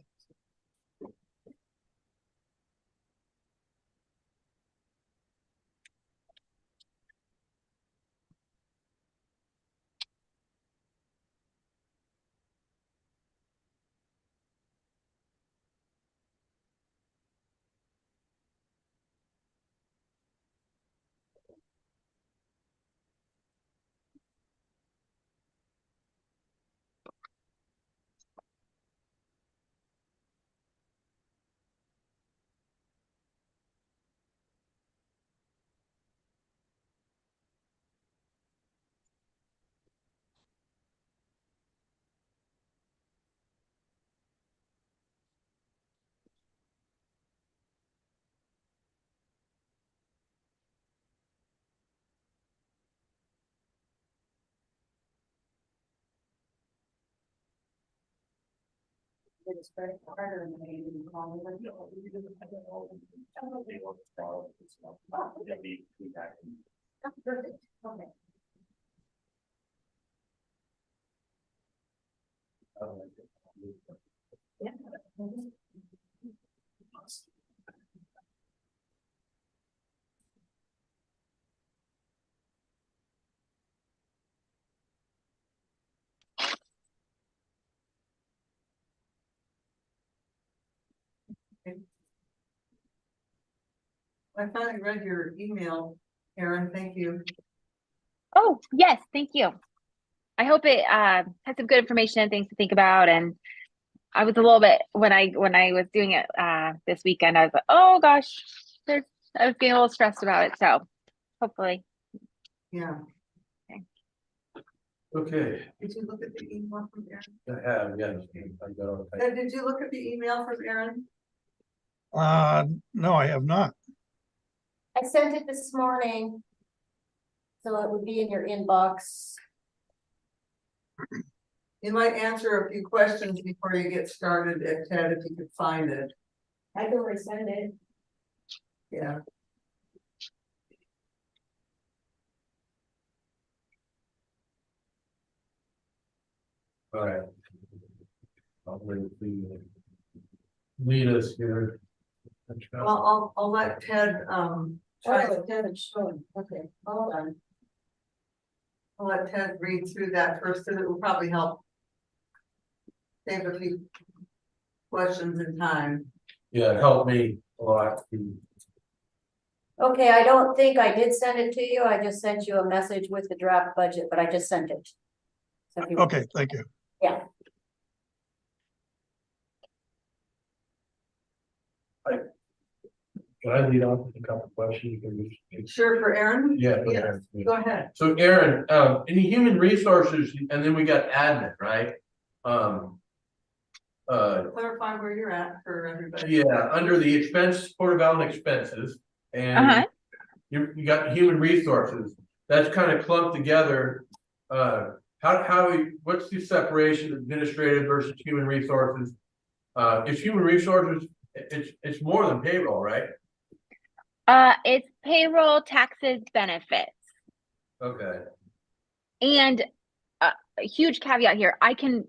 It's very harder than they even call it. Oh, perfect. Okay. Yeah. I finally read your email, Aaron. Thank you. Oh, yes, thank you. I hope it has some good information and things to think about. And I was a little bit when I was doing it this weekend, I was like, oh gosh, I was getting a little stressed about it. So hopefully. Yeah. Okay, Did you look at the email from Aaron? I have, yes, I got all the. Did you look at the email from Aaron? No, I have not. I sent it this morning. So it would be in your inbox. You might answer a few questions before you get started, Ted, if you could find it. I can resend it. Yeah. All right. I'll wait for you to lead us here. Well, I'll let Ted, try. Oh, Devin's showing. Okay, hold on. I'll let Ted read through that first, and it will probably help save a few questions and time. Yeah, it helped me a lot. Okay, I don't think I did send it to you. I just sent you a message with the draft budget, but I just sent it. So if you- Okay, thank you. Yeah, Can I lead off with a couple of questions? Sure, for Aaron? Yeah. Yes, Aaron. go ahead. So Aaron, in the human resources, and then we got admin, right? Clarify where you're at for everybody. Yeah, under the expense, Port Allen expenses, Uh-huh. and you got human resources, that's kind of clumped together. What's the separation of administrative versus human resources? It's human resources, it's more than payroll, right? It's payroll, taxes, benefits. Okay. And a huge caveat here, I can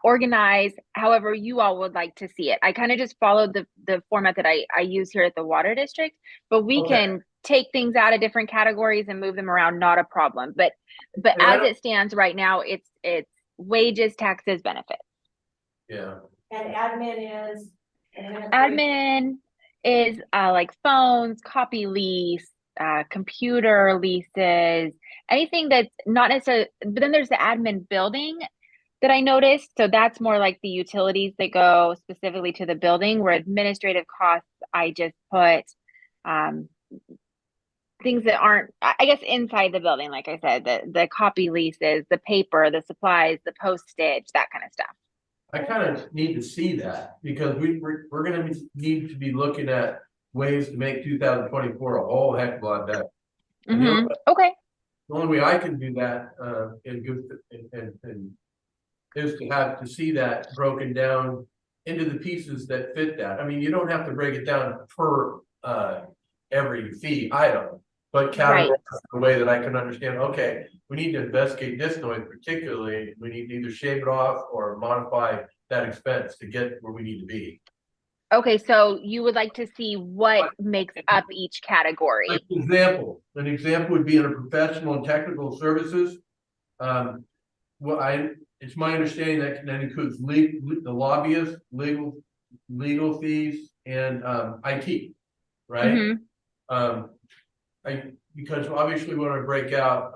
organize however you all would like to see it. I kind of just followed the format that I use here at the water district, but we Okay. can take things out of different categories and move them around, not a problem. But And I as don't- it stands right now, it's wages, taxes, benefits. Yeah, and admin is. Admin is like phones, copy lease, computer leases, anything that's not necessarily, but then there's the admin building that I noticed. So that's more like the utilities that go specifically to the building, where administrative costs, I just put things that aren't, I guess, inside the building. Like I said, the copy leases, the paper, the supplies, the postage, that kind of stuff. I kind of need to see that, because we're gonna need to be looking at ways to make 2024 a whole heck of a lot better. And the only- Okay. The only way I can do that, in good, and is to see that broken down into the pieces that fit that. I mean, you don't have to break it down per, every fee item, but categorize the way that I can understand, okay, we need to investigate this noise particularly, we need to either shave it off or modify that expense to get where we need to be. Okay, so you would like to see what makes up each category. Like an example would be in a professional and technical services. It's my understanding that includes the lobbyists, legal fees, and IT, right? Because obviously we want to break out,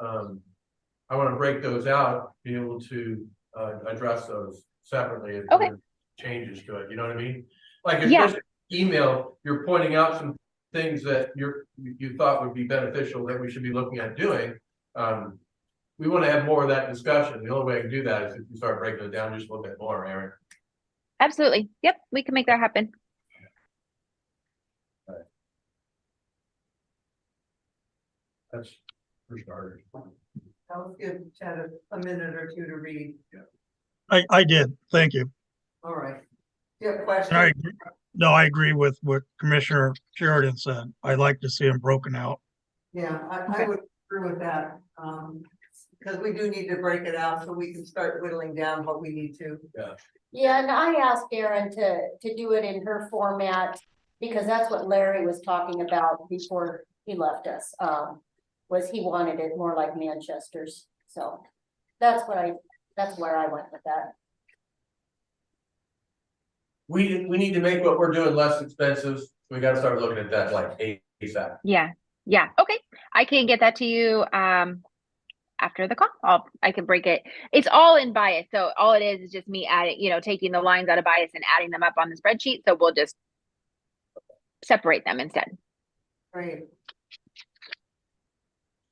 I want to break those out, be able to address those separately if there are changes to it, you know what I mean? Like especially email, you're pointing out some things that you thought would be beneficial that we should be looking at doing. We want to have more of that discussion. The only way I can do that is if you start breaking it down just a little bit more, Aaron. Absolutely. Yep, we can make that happen. That's for starters. I'll give Chad a minute or two to read. I did, thank you. All right. Do you have And I, questions? no, I agree with what Commissioner Sheridan said. I'd like to see them broken out. Yeah, I would agree with that. Because we do need to break it out so we can start whittling down what we need to. Yeah, and I asked Erin to do it in her format, because that's what Larry was talking about before he left us. Was he wanted it more like Manchester's, so that's where I went with that. We need to make what we're doing less expensive. We got to start looking at that like ASAP. Yeah. Okay. I can get that to you after the call. I can break it. It's all in bias. So all it is just me adding, taking the lines out of bias and adding them up on the spreadsheet. So we'll just separate them instead. Great.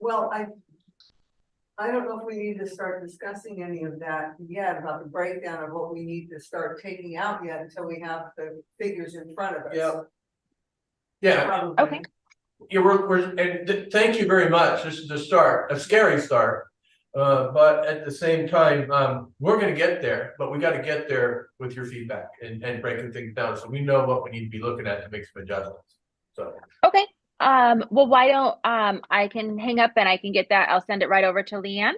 Well, I don't know if we need to start discussing any of that yet about the breakdown of what we need to start taking out yet until we have the figures in front of us. Yeah. Probably. Okay. Yeah, thank you very much. This is a start, a scary start. But at the same time, we're gonna get there, but we got to get there with your feedback and breaking things down. So we know what we need to be looking at to make some adjustments. So. Okay. Well, why don't I can hang up and I can get that. I'll send it right over to Leanne.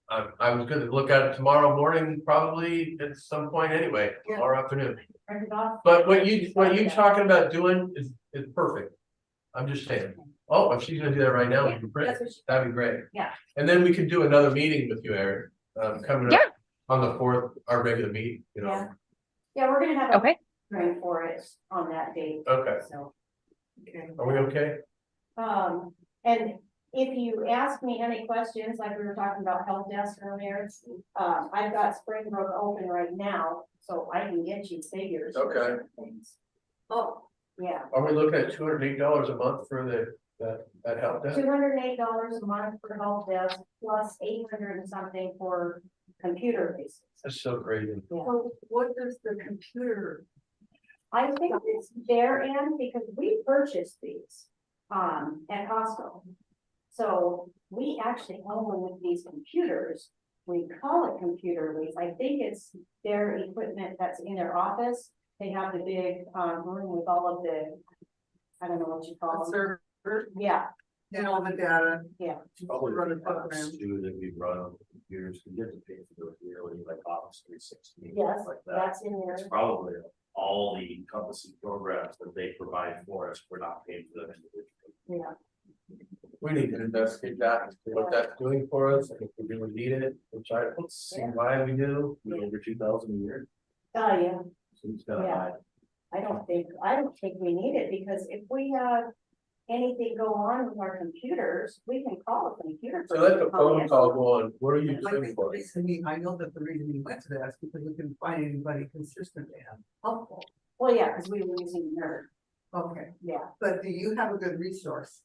I was gonna look at it tomorrow morning, probably at some point anyway, tomorrow afternoon. But what you talking about doing is perfect. I'm just saying, oh, if she's gonna do that right now, we can print it. That'd be great. Yeah. And then we could do another meeting with you, Aaron, coming up. on the fourth, our regular meeting, you know? Yeah. Yeah, we're gonna have a Okay, hearing for it on that date, Okay, so. Okay. are we okay? And if you ask me any questions, like we were talking about help desk earlier, I've got Springbrook open right now, so I can get you figures. for Okay. certain things. Oh, Yeah, Are we looking at $208 a month for that help desk? $208 a month for help desk, plus 800 and something for computer basis. That's so crazy. so what does the computer, I think it's their end because we purchased these, at Costco. So we actually own these computers. We call it computer lease. I think it's their equipment that's in their office. They have the big, room with all of the, I don't know what you call them. server, Yeah, and all the data? yeah. Probably Run a the program. apps too that we run on the computers, we get to pay for those yearly, like Office 360. Yes, Like that. that's in there. It's probably all the encompassing programs that they provide for us, we're not paying for them individually. Yeah. We need to investigate that, and see what that's doing for us, and if we really need it, which I don't see why we do. Over 2,000 a year, Oh, yeah. so it's kind of Yeah. high. I don't think we need it because if we have anything go on with our computers, we can call a computer. So let the person. phone call go on, what are you I doing think the for us? reason I know that the reason he went to that is because we couldn't find anybody consistent and helpful. Well, yeah, because we were using Nerd, Okay, yeah. but do you have a good resource?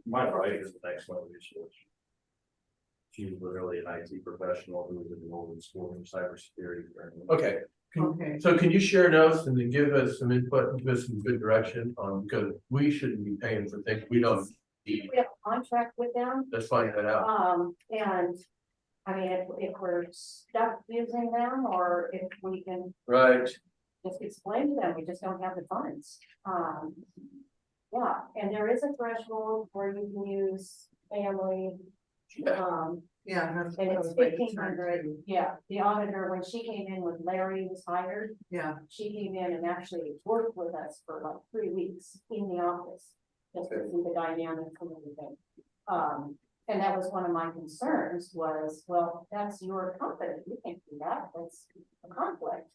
My wife is the next one resource. She's literally an IT professional who was enrolled in school in cybersecurity. Okay, Okay, so can you share notes and then give us some input, and give us some good direction on, because we shouldn't be paying for things we don't need. We have a contract with them, Let's find that out. and I mean, if we're stuck using them or if we can Right, just explain to them, we just don't have the funds. Yeah, and there is a threshold where you can use family, yeah. that's and what I it's was waiting for 1,500. too. Yeah, the auditor, when she came in with Larry was hired, Yeah, she came in and actually worked with us for like 3 weeks in the office. Just to see the dynamics and everything. And that was one of my concerns was, well, that's your company, you can't do that, that's a conflict.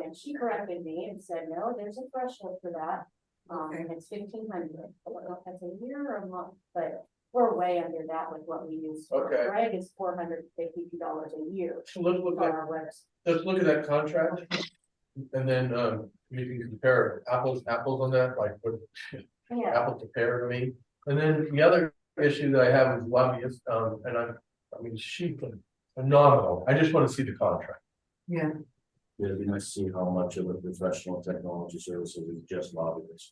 And she corrected me and said, no, there's a threshold for that. Okay. And it's 1,500, I don't know if that's a year or a month, but we're way under that with what we use. Okay. Greg is $452 a year so let's look for at, our website. let's look at that contract. And then, we can compare apples on that, like what Yeah, apples to pear to me. And then the other issue that I have is lobbyists, and I mean, she's phenomenal, I just want to see the contract. yeah, Yeah, it'd be nice to see how much of a professional technology services is just lobbyists.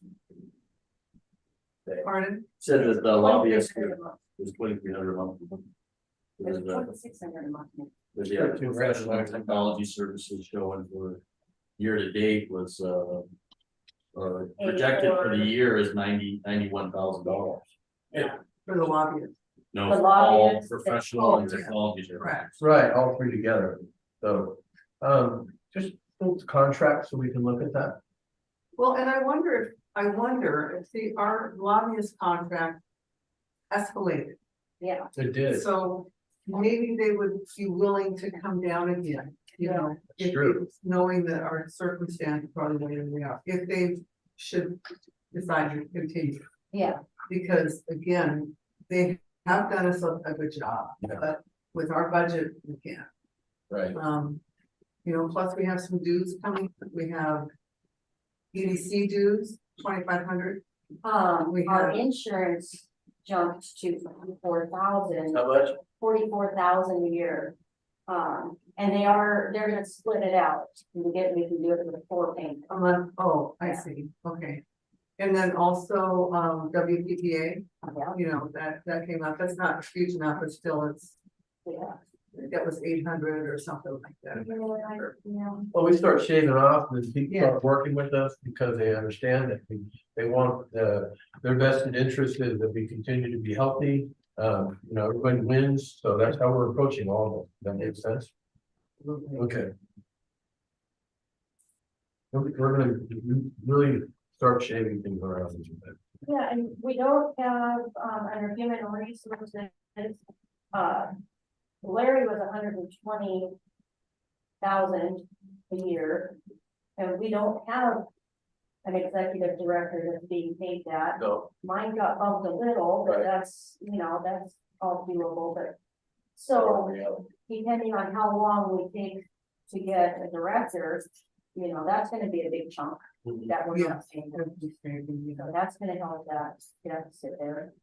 pardon? Said that the lobbyist 2,600 a month. was 2,300 a month. There's There's 2,600 a month. the professional technology services showing for year to date was projected for the year is $91,000. Yeah. For the lobbyist, No, The for all lobbyists, professional and oh, yeah. technology services. correct. Right, all three together, so, just pull the contract so we can look at that. Well, and I wonder if our lobbyist contract escalated. Yeah, It did, So maybe they would be willing to come down again, you know, True. knowing that our circumstance probably where we are, if they should decide to continue. yeah, Because again, they have done us a good job, Yeah. but with our budget, we can't. right, You know, plus we have some dues coming, we have EDC dues, 2,500. We our have- insurance jumped to 44,000, how much? 44,000 a year. And they're gonna split it out, we can do it with a 4 payment. A month, oh, I Yeah. see, okay. And then also, WPPA, Yeah, you know, that came out, that's not huge enough, but still it's, yeah. that was 800 or something like that. Yeah. Well, we start shaving off, and people Yeah. start working with us because they understand that they want, their vested interest is that we continue to be healthy. You know, everybody wins, so that's how we're approaching all of it, that makes sense, okay. We're gonna really start shaving things around a little bit. Yeah, and we don't have, under human resources, Larry was 120 thousand a year. And we don't have an executive director that's being paid that. No, Mine got bumped a little, but Right. that's, you know, that's all doable, but. So depending on how long we take to get a director, you know, that's gonna be a big chunk that we're Yeah. not seeing. So that's gonna help that deficit there.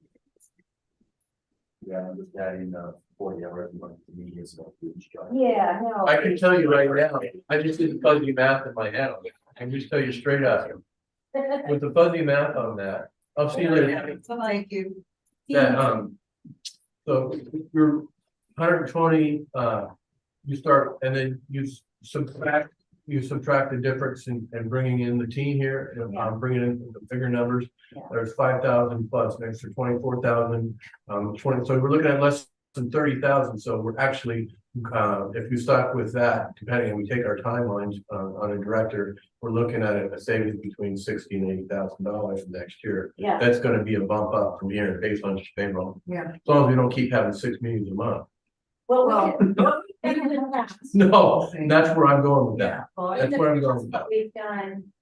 Yeah, I'm just adding 40 hours a month to me is a huge job. Yeah, no. I can tell you right now, I just did the fuzzy math in my head, I can just tell you straight up, with the fuzzy math on that, I'll see you later. Thank you. That, so you're 120, you start, and then you subtract the difference in bringing in the team here, and bringing in the bigger numbers. Yeah. There's 5,000 plus an extra 24,000, 20, so we're looking at less than 30,000, so we're actually, if you start with that, depending, we take our timelines, on a director, we're looking at a savings between $60,000 and $80,000 next year. Yeah, That's gonna be a bump up from here based on payroll, Yeah. as long as we don't keep having 6 meetings a month. well, what we've done in the past- No, that's where I'm going with that. Yeah. Well, That's where I'm going with that. what we've done,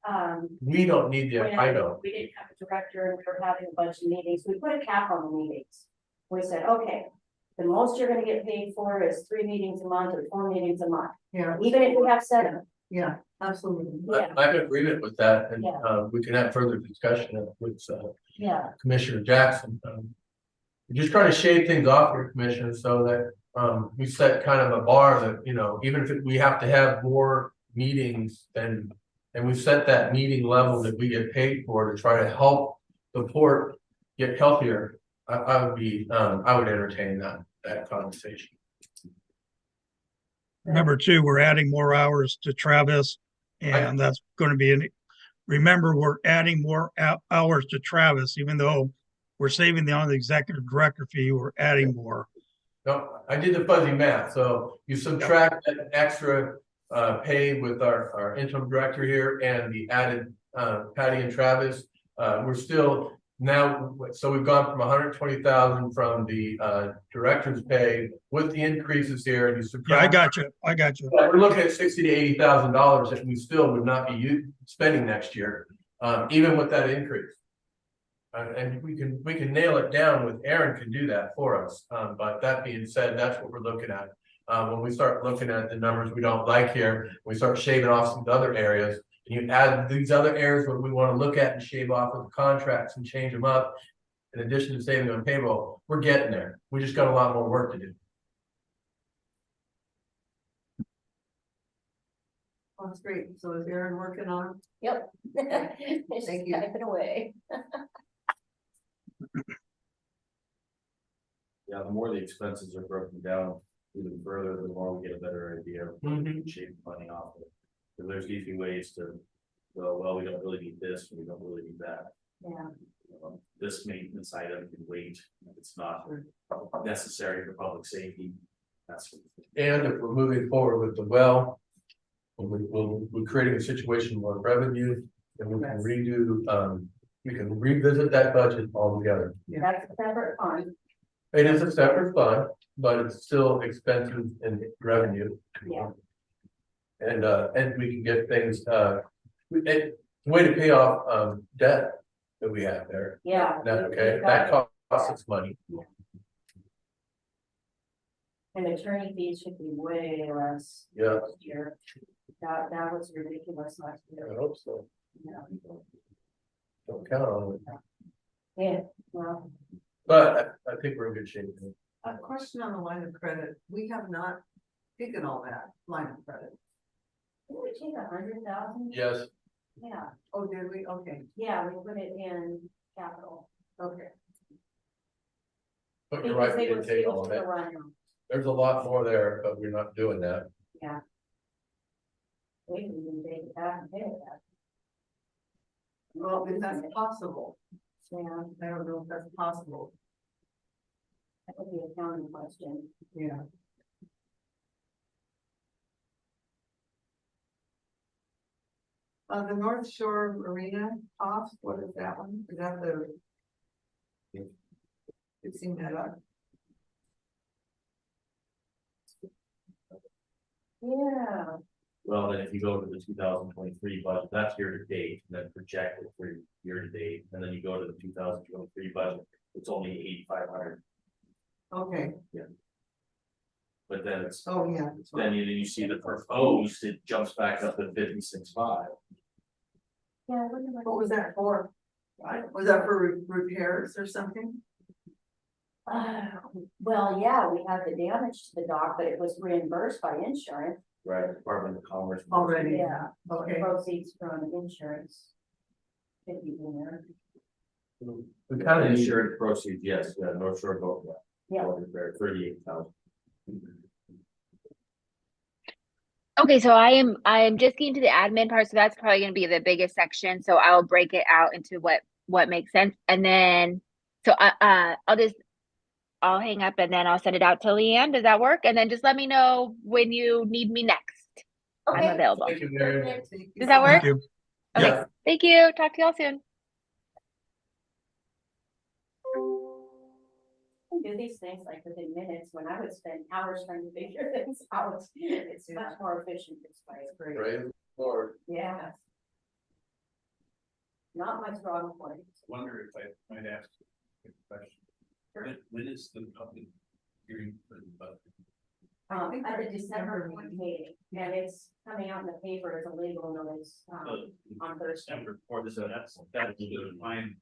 We don't need the, when I know, we didn't have a director and we were having a bunch of meetings, we put a cap on the meetings. We said, okay, the most you're gonna get paid for is 3 meetings a month or 4 meetings a month, Yeah, even if we have 7. yeah, absolutely. Yeah, I'm in agreement with that, and, Yeah. we can have further discussion with, yeah, Commissioner Jackson. We're just trying to shave things off here, Commissioner, so that, we set kind of a bar that, you know, even if we have to have more meetings and we set that meeting level that we get paid for to try to help the port get healthier, I would entertain that conversation. Remember too, we're adding more hours to Travis and that's going to be remember, we're adding more hours to Travis, even though we're saving on the executive director fee, we're adding more. No, I did the fuzzy math, so you subtract that extra pay with our interim director here and the added Patty and Travis. We're still now, so we've gone from 120,000 from the director's pay with the increases here, and you subtract. Yeah, I got you. We're looking at $60,000 to $80,000 that we still would not be spending next year, even with that increase. And we can nail it down with Aaron can do that for us. But that being said, that's what we're looking at. When we start looking at the numbers we don't like here, we start shaving off some other areas. And you add these other areas what we want to look at and shave off with the contracts and change them up. In addition to saving on payroll, we're getting there. We just got a lot more work to do. Oh, that's great. So is Aaron working on? yep. It's Thank you. typing away. Yeah, the more the expenses are broken down even further, the more we get a better idea of what we can shave money off of. Because there's easy ways to, well, we don't really need this, and we don't really need that. Yeah, This maintenance item can wait, if it's not necessary for public safety. That's. And if we're moving forward with the well, we're creating a situation where revenue, and we can redo, we can revisit that budget altogether. that's a separate fund. It is a separate fund, but it's still expenses and revenue. Yeah. And we can get things, way to pay off, debt that we have there. Yeah. That, we- okay, we've that got- costs us money. And attorney fees should be way less Yeah, this year. That was ridiculous last I year. hope so. Yeah. Don't count on it. Yeah, well, But I think we're in good shape. A question on the line of credit. We have not taken all that line of credit. didn't we take 100,000? Yes, Yeah, Oh, did we? Okay, yeah, we put it in capital. okay. but you're Because right, we they didn't were take still all of to it. run. There's a lot more there, but we're not doing that. Yeah. We can even take it back and pay it back. Well, if that's possible, Yeah, I don't know if that's possible. that would be a county question. Yeah. The North Shore Marina off, what is that one? Is that the? You've seen that up? Yeah, Well, then if you go to the 2023 budget, that's year to date, and then projected for year to date, and then you go to the 2023 budget, it's only 8,500. Okay, But then it's, oh, yeah. that's right. then you see the proposed, it jumps back up to 56,500. Yeah, I wonder What was that for? Was that for repairs or something? Well, yeah, we had the damage to the dock, but it was reimbursed by insurance. Right, Department of Commerce. Already. Yeah, Okay. proceeds from insurance. Could be in there. We kind of Insurance proceeds, yes, yeah, North Shore Golf. Yeah. 38,000. Okay, so I am just getting to the admin part, so that's probably gonna be the biggest section. So I'll break it out into what makes sense, and then so I'll hang up and then I'll send it out to Leanne. Does that work? And then just let me know when you need me next. I'm Okay. available. Thank you very much. Does that work? Thank you. Okay, Yeah. thank you. Talk to y'all soon. Do these things like within minutes when I would spend hours trying to figure things out. It's much more efficient this way. Praise the Lord. Yeah. Not my strong point. Wonder if I might ask a question. When is the public hearing for the budget? At the December meeting, and it's coming out in the paper as a legal notice, on Thursday. December fourth, so that's the line.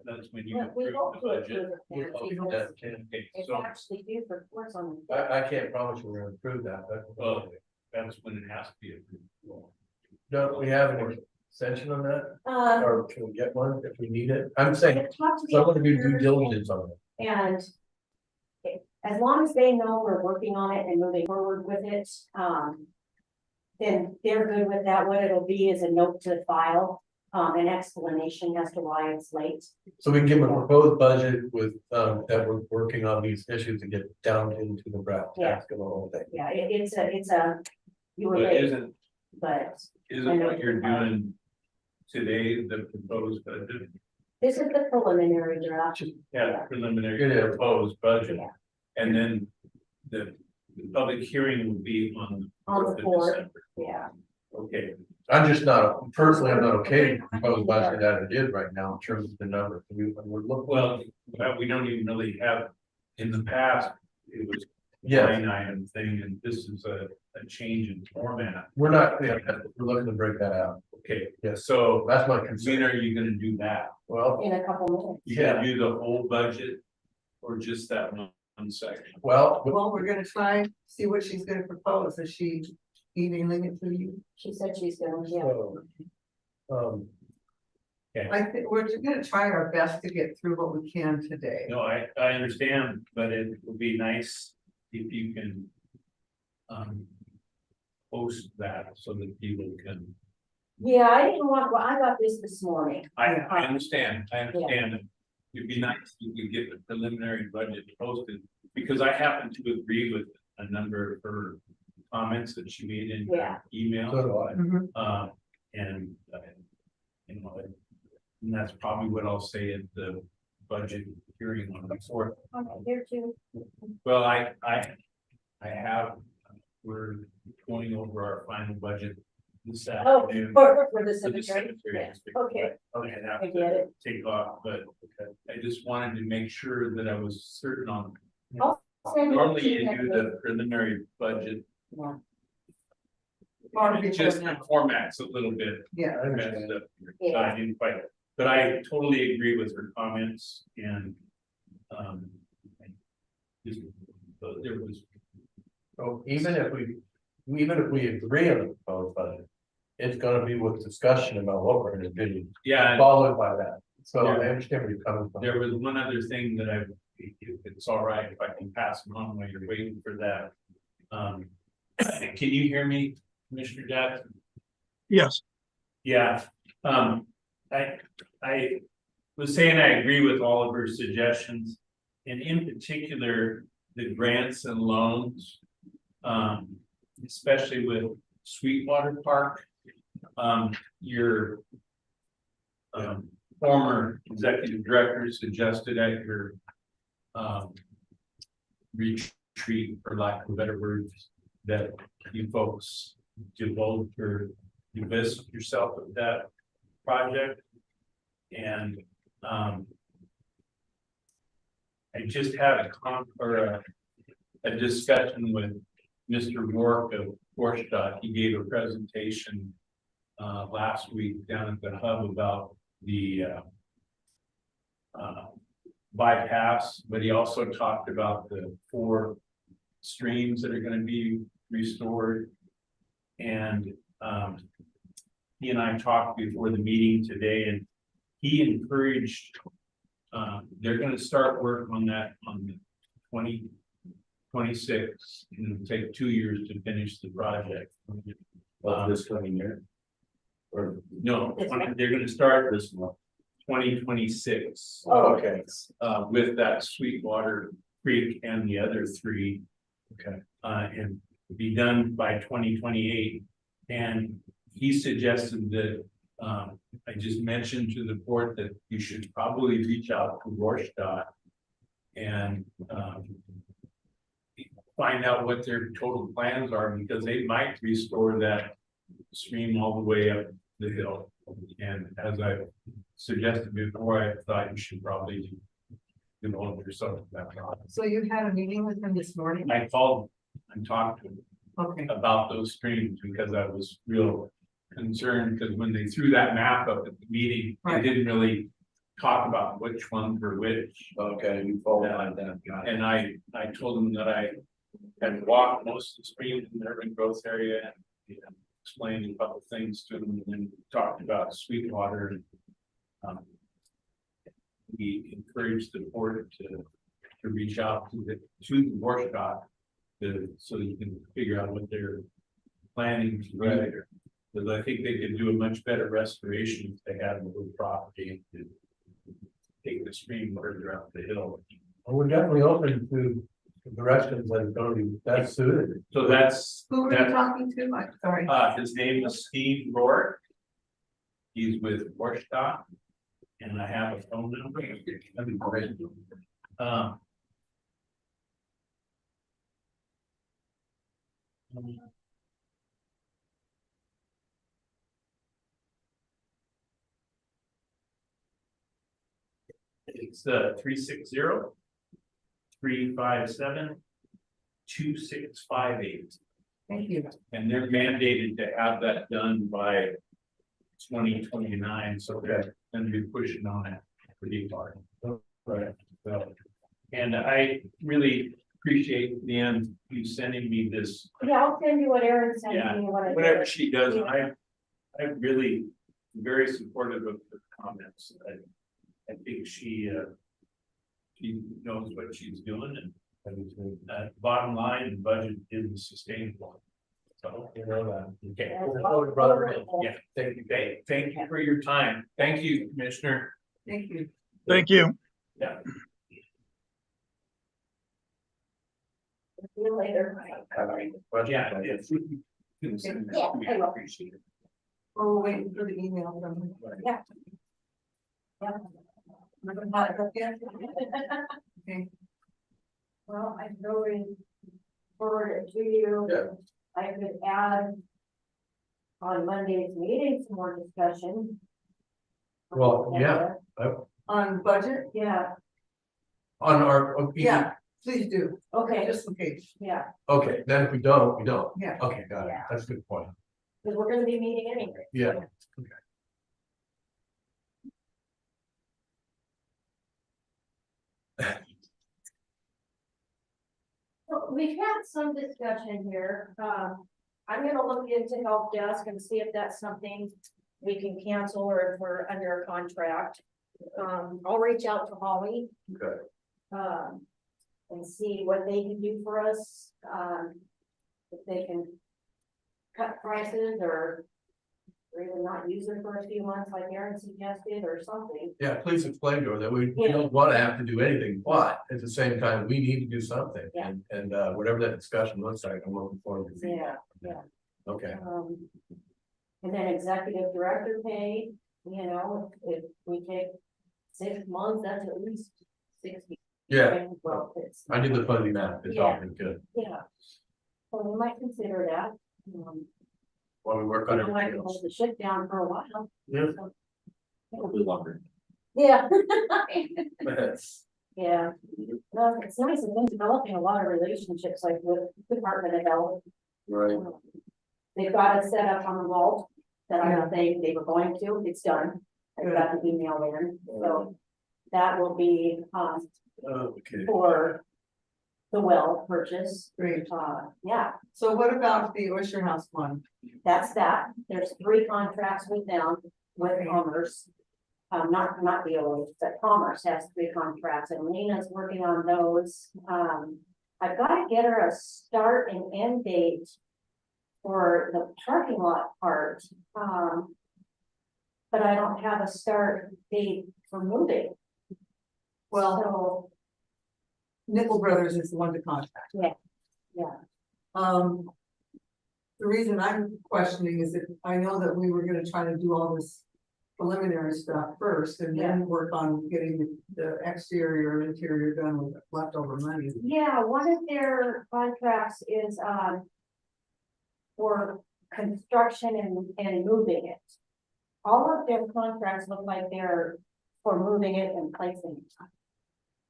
That's when you Well, we approve hope the to budget. approve it then, because Okay, it's so, actually due for course on. I can't promise you we're gonna approve that, but well, that's when it has to be approved. don't we have an extension on that? Um, Or can we get one if we need it? I'm saying, talk to the so I want to do due auditors, diligence on it. And as long as they know we're working on it and moving forward with it, then they're good with that. What it'll be is a note to the file, an explanation as to why it's late. So we can give them a proposed budget with, that we're working on these issues to get down into the brass tacks of the whole thing. Yeah, it's a, you were But late, isn't but what you're doing today, the proposed budget? this is the preliminary draft. Yeah, preliminary It is. proposed budget. Yeah. And then the public hearing will be on On the 4th of 4th. December. Yeah, Okay, I'm just not, personally, I'm not okay with the proposed budget that it is right now in terms of the number. We're looking. well, we don't even really have, in the past, it was Yeah, line item thing, and this is a change in format. we're not, yeah, we're looking to break that out. Okay, Yes, so that's my when concern. are you gonna do that? Well, in a couple minutes. You gonna do the whole budget or just that one section? well, Well, we're gonna try, see what she's gonna propose. Is she emailing it to you? She said she's gonna, yeah. so, I think we're gonna try our best to get through what we can today. No, I understand, but it would be nice if you can. Post that so that people can, Yeah, I didn't want, well, I got this morning. I understand that. It'd be nice if we could get the preliminary budget posted, because I happen to agree with a number of her comments that she made in Yeah. her email. so do I. Mhm. And, you know, and that's probably what I'll say at the budget hearing on the 4th. Here too. Well, I have, we're going over our final budget this Oh, afternoon. for the for the cemetery. cemetery Yeah, district. okay. I have I get to it. take off, but I just wanted to make sure that I was certain on. I'll send it Normally to you next do week. the preliminary budget. Yeah. Part of It it just was not- the format's a little bit Yeah, I understand. messed up. So Yeah. I didn't quite, but I totally agree with her comments and. just, there was, So even if we agree on the proposed budget, it's gonna be with discussion about what we're gonna do, yeah, followed by that. So I Yeah. understand where you're coming from. there was one other thing that if it's all right, if I can pass it on while you're waiting for that. Can you hear me, Commissioner Jackson? Yes, Yeah, I was saying I agree with all of her suggestions. And in particular, the grants and loans. Especially with Sweetwater Park. Your former executive director suggested at your retreat, for lack of better words, that you folks divulge or invest yourself with that project. And, I just had a discussion with Mr. Rourke of Forstadt. He gave a presentation last week down at the hub about the bypass, but he also talked about the 4 streams that are going to be restored. And he and I talked before the meeting today, and he encouraged they're going to start work on that on the 2026, and it'll take 2 years to finish the project. This coming year. Or No, This one? they're going to start this month. 2026. Oh, Okay. With that Sweetwater Creek and the other 3. Okay. And be done by 2028. And he suggested that, I just mentioned to the board that you should probably reach out to Forstadt and, find out what their total plans are, because they might restore that stream all the way up the hill. And as I suggested before, I thought you should probably devote yourself to that process. So you had a meeting with him this morning? I called and talked to him Okay, about those streams because I was real concerned, because when they threw that map up at the meeting, they Right. didn't really talk about which ones were which. Okay, you follow on that. Got it. And I told them that I had walked most of the streams in the urban growth area and, explained a couple things to them, and then talked about Sweetwater. And we encouraged the board to reach out to the Forstadt so you can figure out what they're planning to do there. Because I think they could do a much better restoration if they had a little property to take the stream further up the hill. Well, we're definitely open to directions that are going to be best suited. So that's, who were you talking to? I'm sorry. his name is Steve Rourke. He's with Forstadt, and I have a phone number. That'd be great. It's 360-357-2658. Thank you. And they're mandated to have that done by 2029, so they're gonna be pushing on it pretty hard. Right. So, and I really appreciate Dan, you sending me this, Yeah, I'll send you what Erin sent Yeah, me. What I whatever did. she does, I really very supportive of the comments. I think she knows what she's doing, and bottom line, the budget isn't sustainable. So, You know that. okay. That's brother. wonderful. Yeah, thank you, Dave. Thank you for your time. Thank you, Commissioner. Thank you. Thank you. Yeah. See you later. Yeah, if you can send that to me, I appreciate it. Oh, we're waiting for the email from him. Yeah. Yeah. Remember not up yet? Okay, Well, I'm going forward it to you. Yeah. I could add on Monday's meeting some more discussion. Well, yeah. on budget? Yeah, On our. Yeah, please do, okay, just in case. yeah, Okay, then if we don't, we don't. Yeah. Okay, got it. Yeah. That's a good point. because we're gonna be meeting anyway. Yeah. So we've had some discussion here, I'm gonna look into help desk and see if that's something we can cancel or if we're under a contract. I'll reach out to Holly. Okay. And see what they can do for us, if they can cut prices or even not use it for a few months like Aaron suggested or something. Yeah, please explain to her that we Yeah. don't want to have to do anything, but at the same time, we need to do something. Yeah. And whatever that discussion looks like, I'm looking forward to. Yeah, yeah. Okay, And then executive director pay, you know, if we take 6 months, that's at least 60. yeah, Well, it's. I did the fuzzy math, it's all been good. Yeah. So we might consider that. while we work I on don't like to everything else. hold the ship down for a while. Yeah. It'll be longer. Yeah. That's- Yeah, no, it's nice, and then developing a lot of relationships like with the Department of Health. Right. They've got it set up on the vault that I was saying they were going to, it's done. I got the email in, so that will be, Okay. for the well purchase. Great. Yeah, So what about the Oyster House one? that's that. There's 3 contracts with them, with Commerce. Not DOH, but Commerce has 3 contracts and Lena's working on those. I've got to get her a start and end date for the parking lot part. But I don't have a start date for moving. Well, So, Nickel Brothers is the one to contact. yeah, The reason I'm questioning is that I know that we were gonna try to do all this preliminary stuff first and then work on getting the exterior and interior done with leftover money. yeah, one of their contracts is, for construction and moving it. All of their contracts look like they're for moving it and placing it.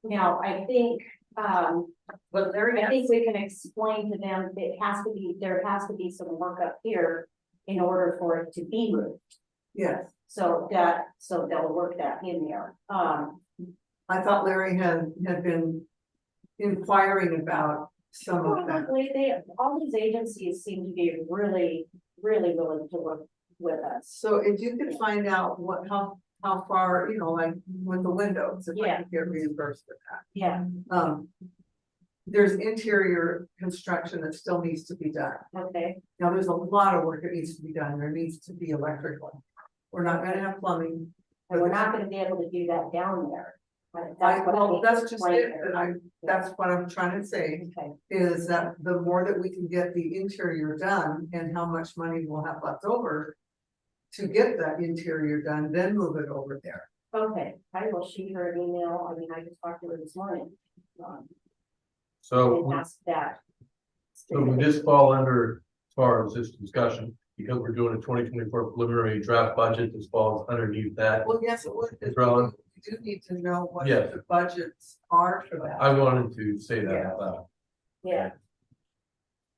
Now, I think, But there I think we can explain to them, there has to be some work up here in order for it to be moved. yes, So they'll work that in there. I thought Larry had been inquiring about some of that. Probably all these agencies seem to be really, really willing to work with us. So if you could find out how far, like with the windows, if I could get reimbursed for that. Yeah, There's interior construction that still needs to be done. okay, Now, there's a lot of work that needs to be done. There needs to be electrical. We're not gonna have plumbing. and we're not gonna be able to do that down there. Well, that's just explained it, there. and that's what I'm trying to say, Okay, is that the more that we can get the interior done and how much money we'll have left over to get that interior done, then move it over there. okay, I will shoot her an email, I mean, I just talked to her this morning. So, And ask that. so would this fall under, as far as this discussion, because we're doing a 2024 preliminary draft budget, this falls underneath that. Well, yes, it would. Roland? We do need to know what Yes. the budgets are for that. I wanted to say that out loud. Yeah.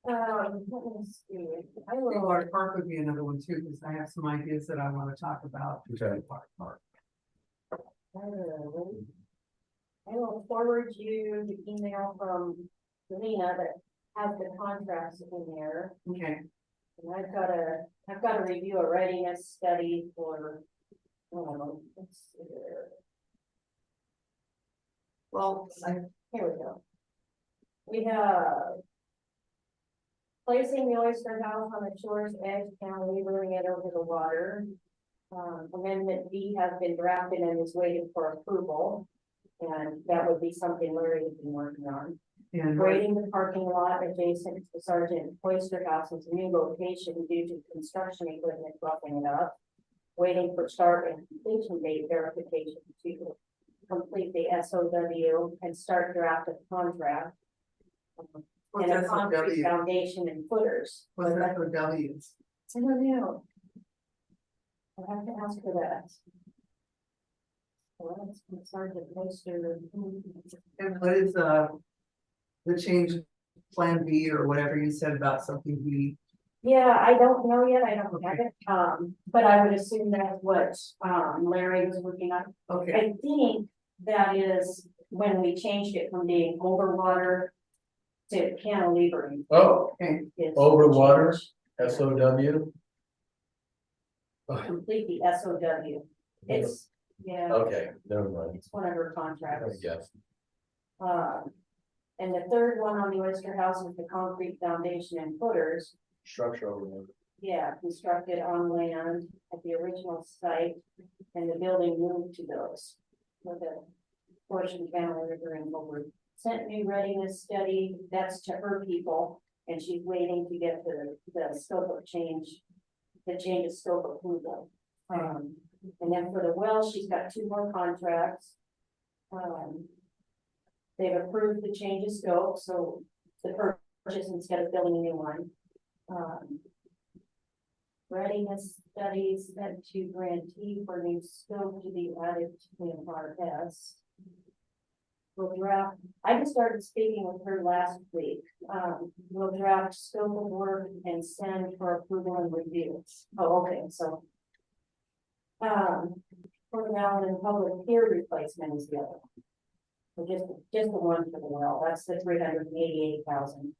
Let me see, I will. Water Park would be another one too, because I have some ideas that I want to talk about. Okay. I will forward you the email from Lena that has the contracts in there. Okay, And I've got to review a readiness study for, let's see here. well, Here we go. We have placing the oyster house on the shore's edge, cantilevering it over the water. Amendment B has been drafted and is waiting for approval. And that would be something Larry has been working on. and Grading the parking lot adjacent to the Sergeant Oyster House's new location due to construction equipment roughing it up. Waiting for start and completion date verification to complete the SOW and start draft of contract. what's And a concrete SOW? foundation and footers. What's SOWs? I don't know. I'll have to ask for that. Well, it's Sergeant Oyster. And what is the change plan B or whatever you said about something B? Yeah, I don't know yet, I don't have it, but I would assume that's what, Larry was working on. Okay, I think that is when we changed it from being over water to cantilevering. Oh, okay, is over the water? change. SOW? Complete the SOW. It's, yeah, Okay, never mind, it's one of her I contracts. guess. And the third one on the Oyster House is the concrete foundation and footers. Structure over there. Yeah, constructed on land at the original site and the building moved to those. With a portion cantilever and over. Sent me readiness study, that's to her people, and she's waiting to get the scope of change. The change of scope approval. And then for the well, she's got 2 more contracts. They've approved the change of scope, so the purchase instead of building a new one. readiness studies sent to grantee for new scope to be added to the FRS. We'll draft, I just started speaking with her last week. We'll draft scope of work and send for approval and review. Oh, okay, so. For now, and public peer replacement is the other one. So just the one for the well, that's the 388,000.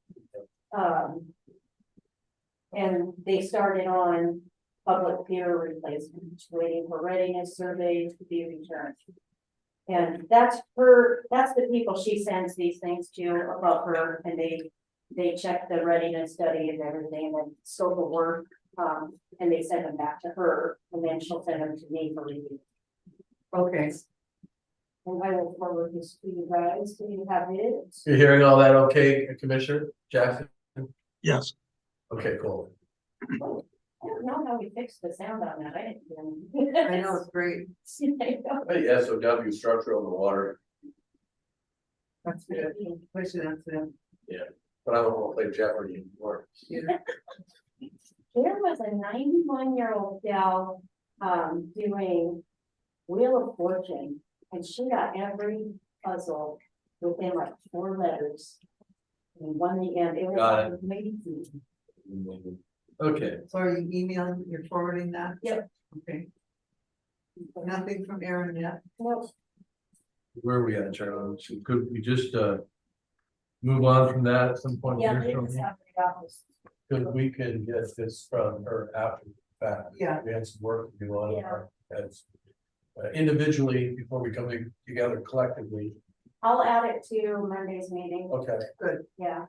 And they started on public peer replacement, waiting for readiness surveys to be returned. And that's the people she sends these things to about her, and they check the readiness study and everything, and scope of work, and they send them back to her, and then she'll send them to me for review. Okay, And I will forward this to you guys, so you have it. You're hearing all that okay, Commissioner Jackson? Yes, Okay, cool. I don't know how we fixed the sound on that, I didn't. I know, it's great. Hey, SOW structure on the water, That's good. Wish it, that's it. but I don't want to play Jeopardy anymore. Yeah. There was a 91-year-old gal, doing Wheel of Fortune, and she got every puzzle within like 4 letters. And won the end, it Got was amazing. Okay, So are you emailing, you're forwarding that? Yep. Okay. Nothing from Aaron yet? Well, where are we at, Charlie? Could we just move on from that at some point? yeah, here, they Charlie? just have the office. Because we can get this from her after the fact. Yeah. We had some work to do on Yeah. our heads. Individually, before we come together collectively. I'll add it to Monday's meeting, Okay. yeah.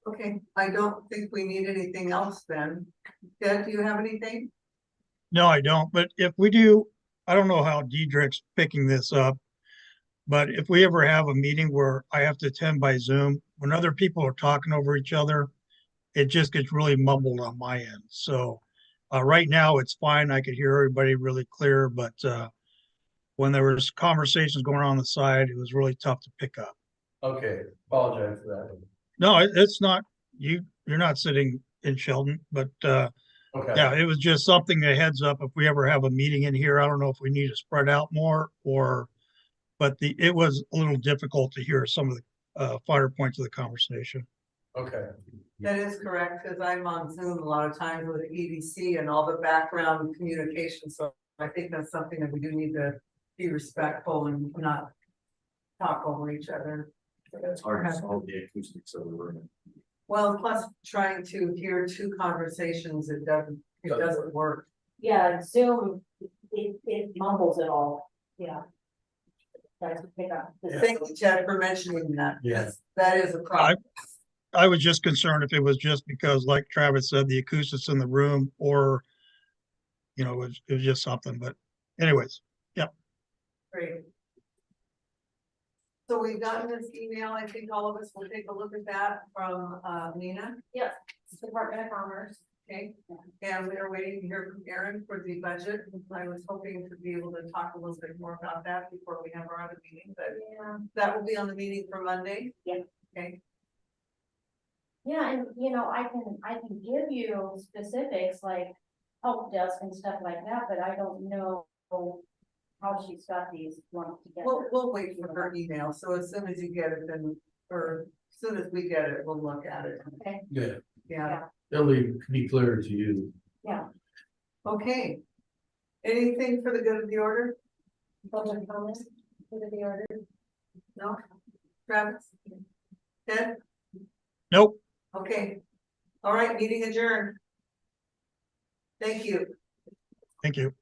Okay, I don't think we need anything else then. Ted, do you have anything? no, I don't, but if we do, I don't know how Diedrich's picking this up. But if we ever have a meeting where I have to attend by Zoom, when other people are talking over each other, it just gets really mumbled on my end. So right now it's fine. I could hear everybody really clear, but when there was conversations going on the side, it was really tough to pick up. Okay, apologize for that. No, it's not you. You're not sitting in Sheldon, but Okay. yeah, it was just something a heads up. If we ever have a meeting in here, I don't know if we need to spread out more or, but it was a little difficult to hear some of the finer points of the conversation. Okay. That is correct, because I'm on Zoom a lot of times with the EDC and all the background communication, so I think that's something that we do need to be respectful and not talk over each other. It's hard to solve the acoustics of the room. Well, plus trying to hear 2 conversations, it doesn't work. Yeah, Zoom, it mumbles it all, yeah. Tries to pick up. Yeah. Thank you, Ted, for mentioning that. Yeah. That is a problem. I was just concerned if it was just because, like Travis said, the acoustics in the room, or, it was just something, but anyways, Great. So we've gotten this email, I think all of us will take a look at that from Nina, Yes, Department of Commerce. okay? And we are waiting to hear from Aaron for the budget. I was hoping to be able to talk a little bit more about that before we have our other meeting, but Yeah. that will be on the meeting for Monday. Yeah. Okay, Yeah, and I can give you specifics like help desk and stuff like that, but I don't know how she's got these lumped together. we'll wait for her email, so as soon as you get it, then, or as soon as we get it, we'll look at it. Okay, Yeah, Yeah, it'll be clear to you. yeah. okay. Anything for the good of the order? Public comment for the order. No? Travis? Ted? nope. Okay. All right, meeting adjourned. Thank you. Thank you.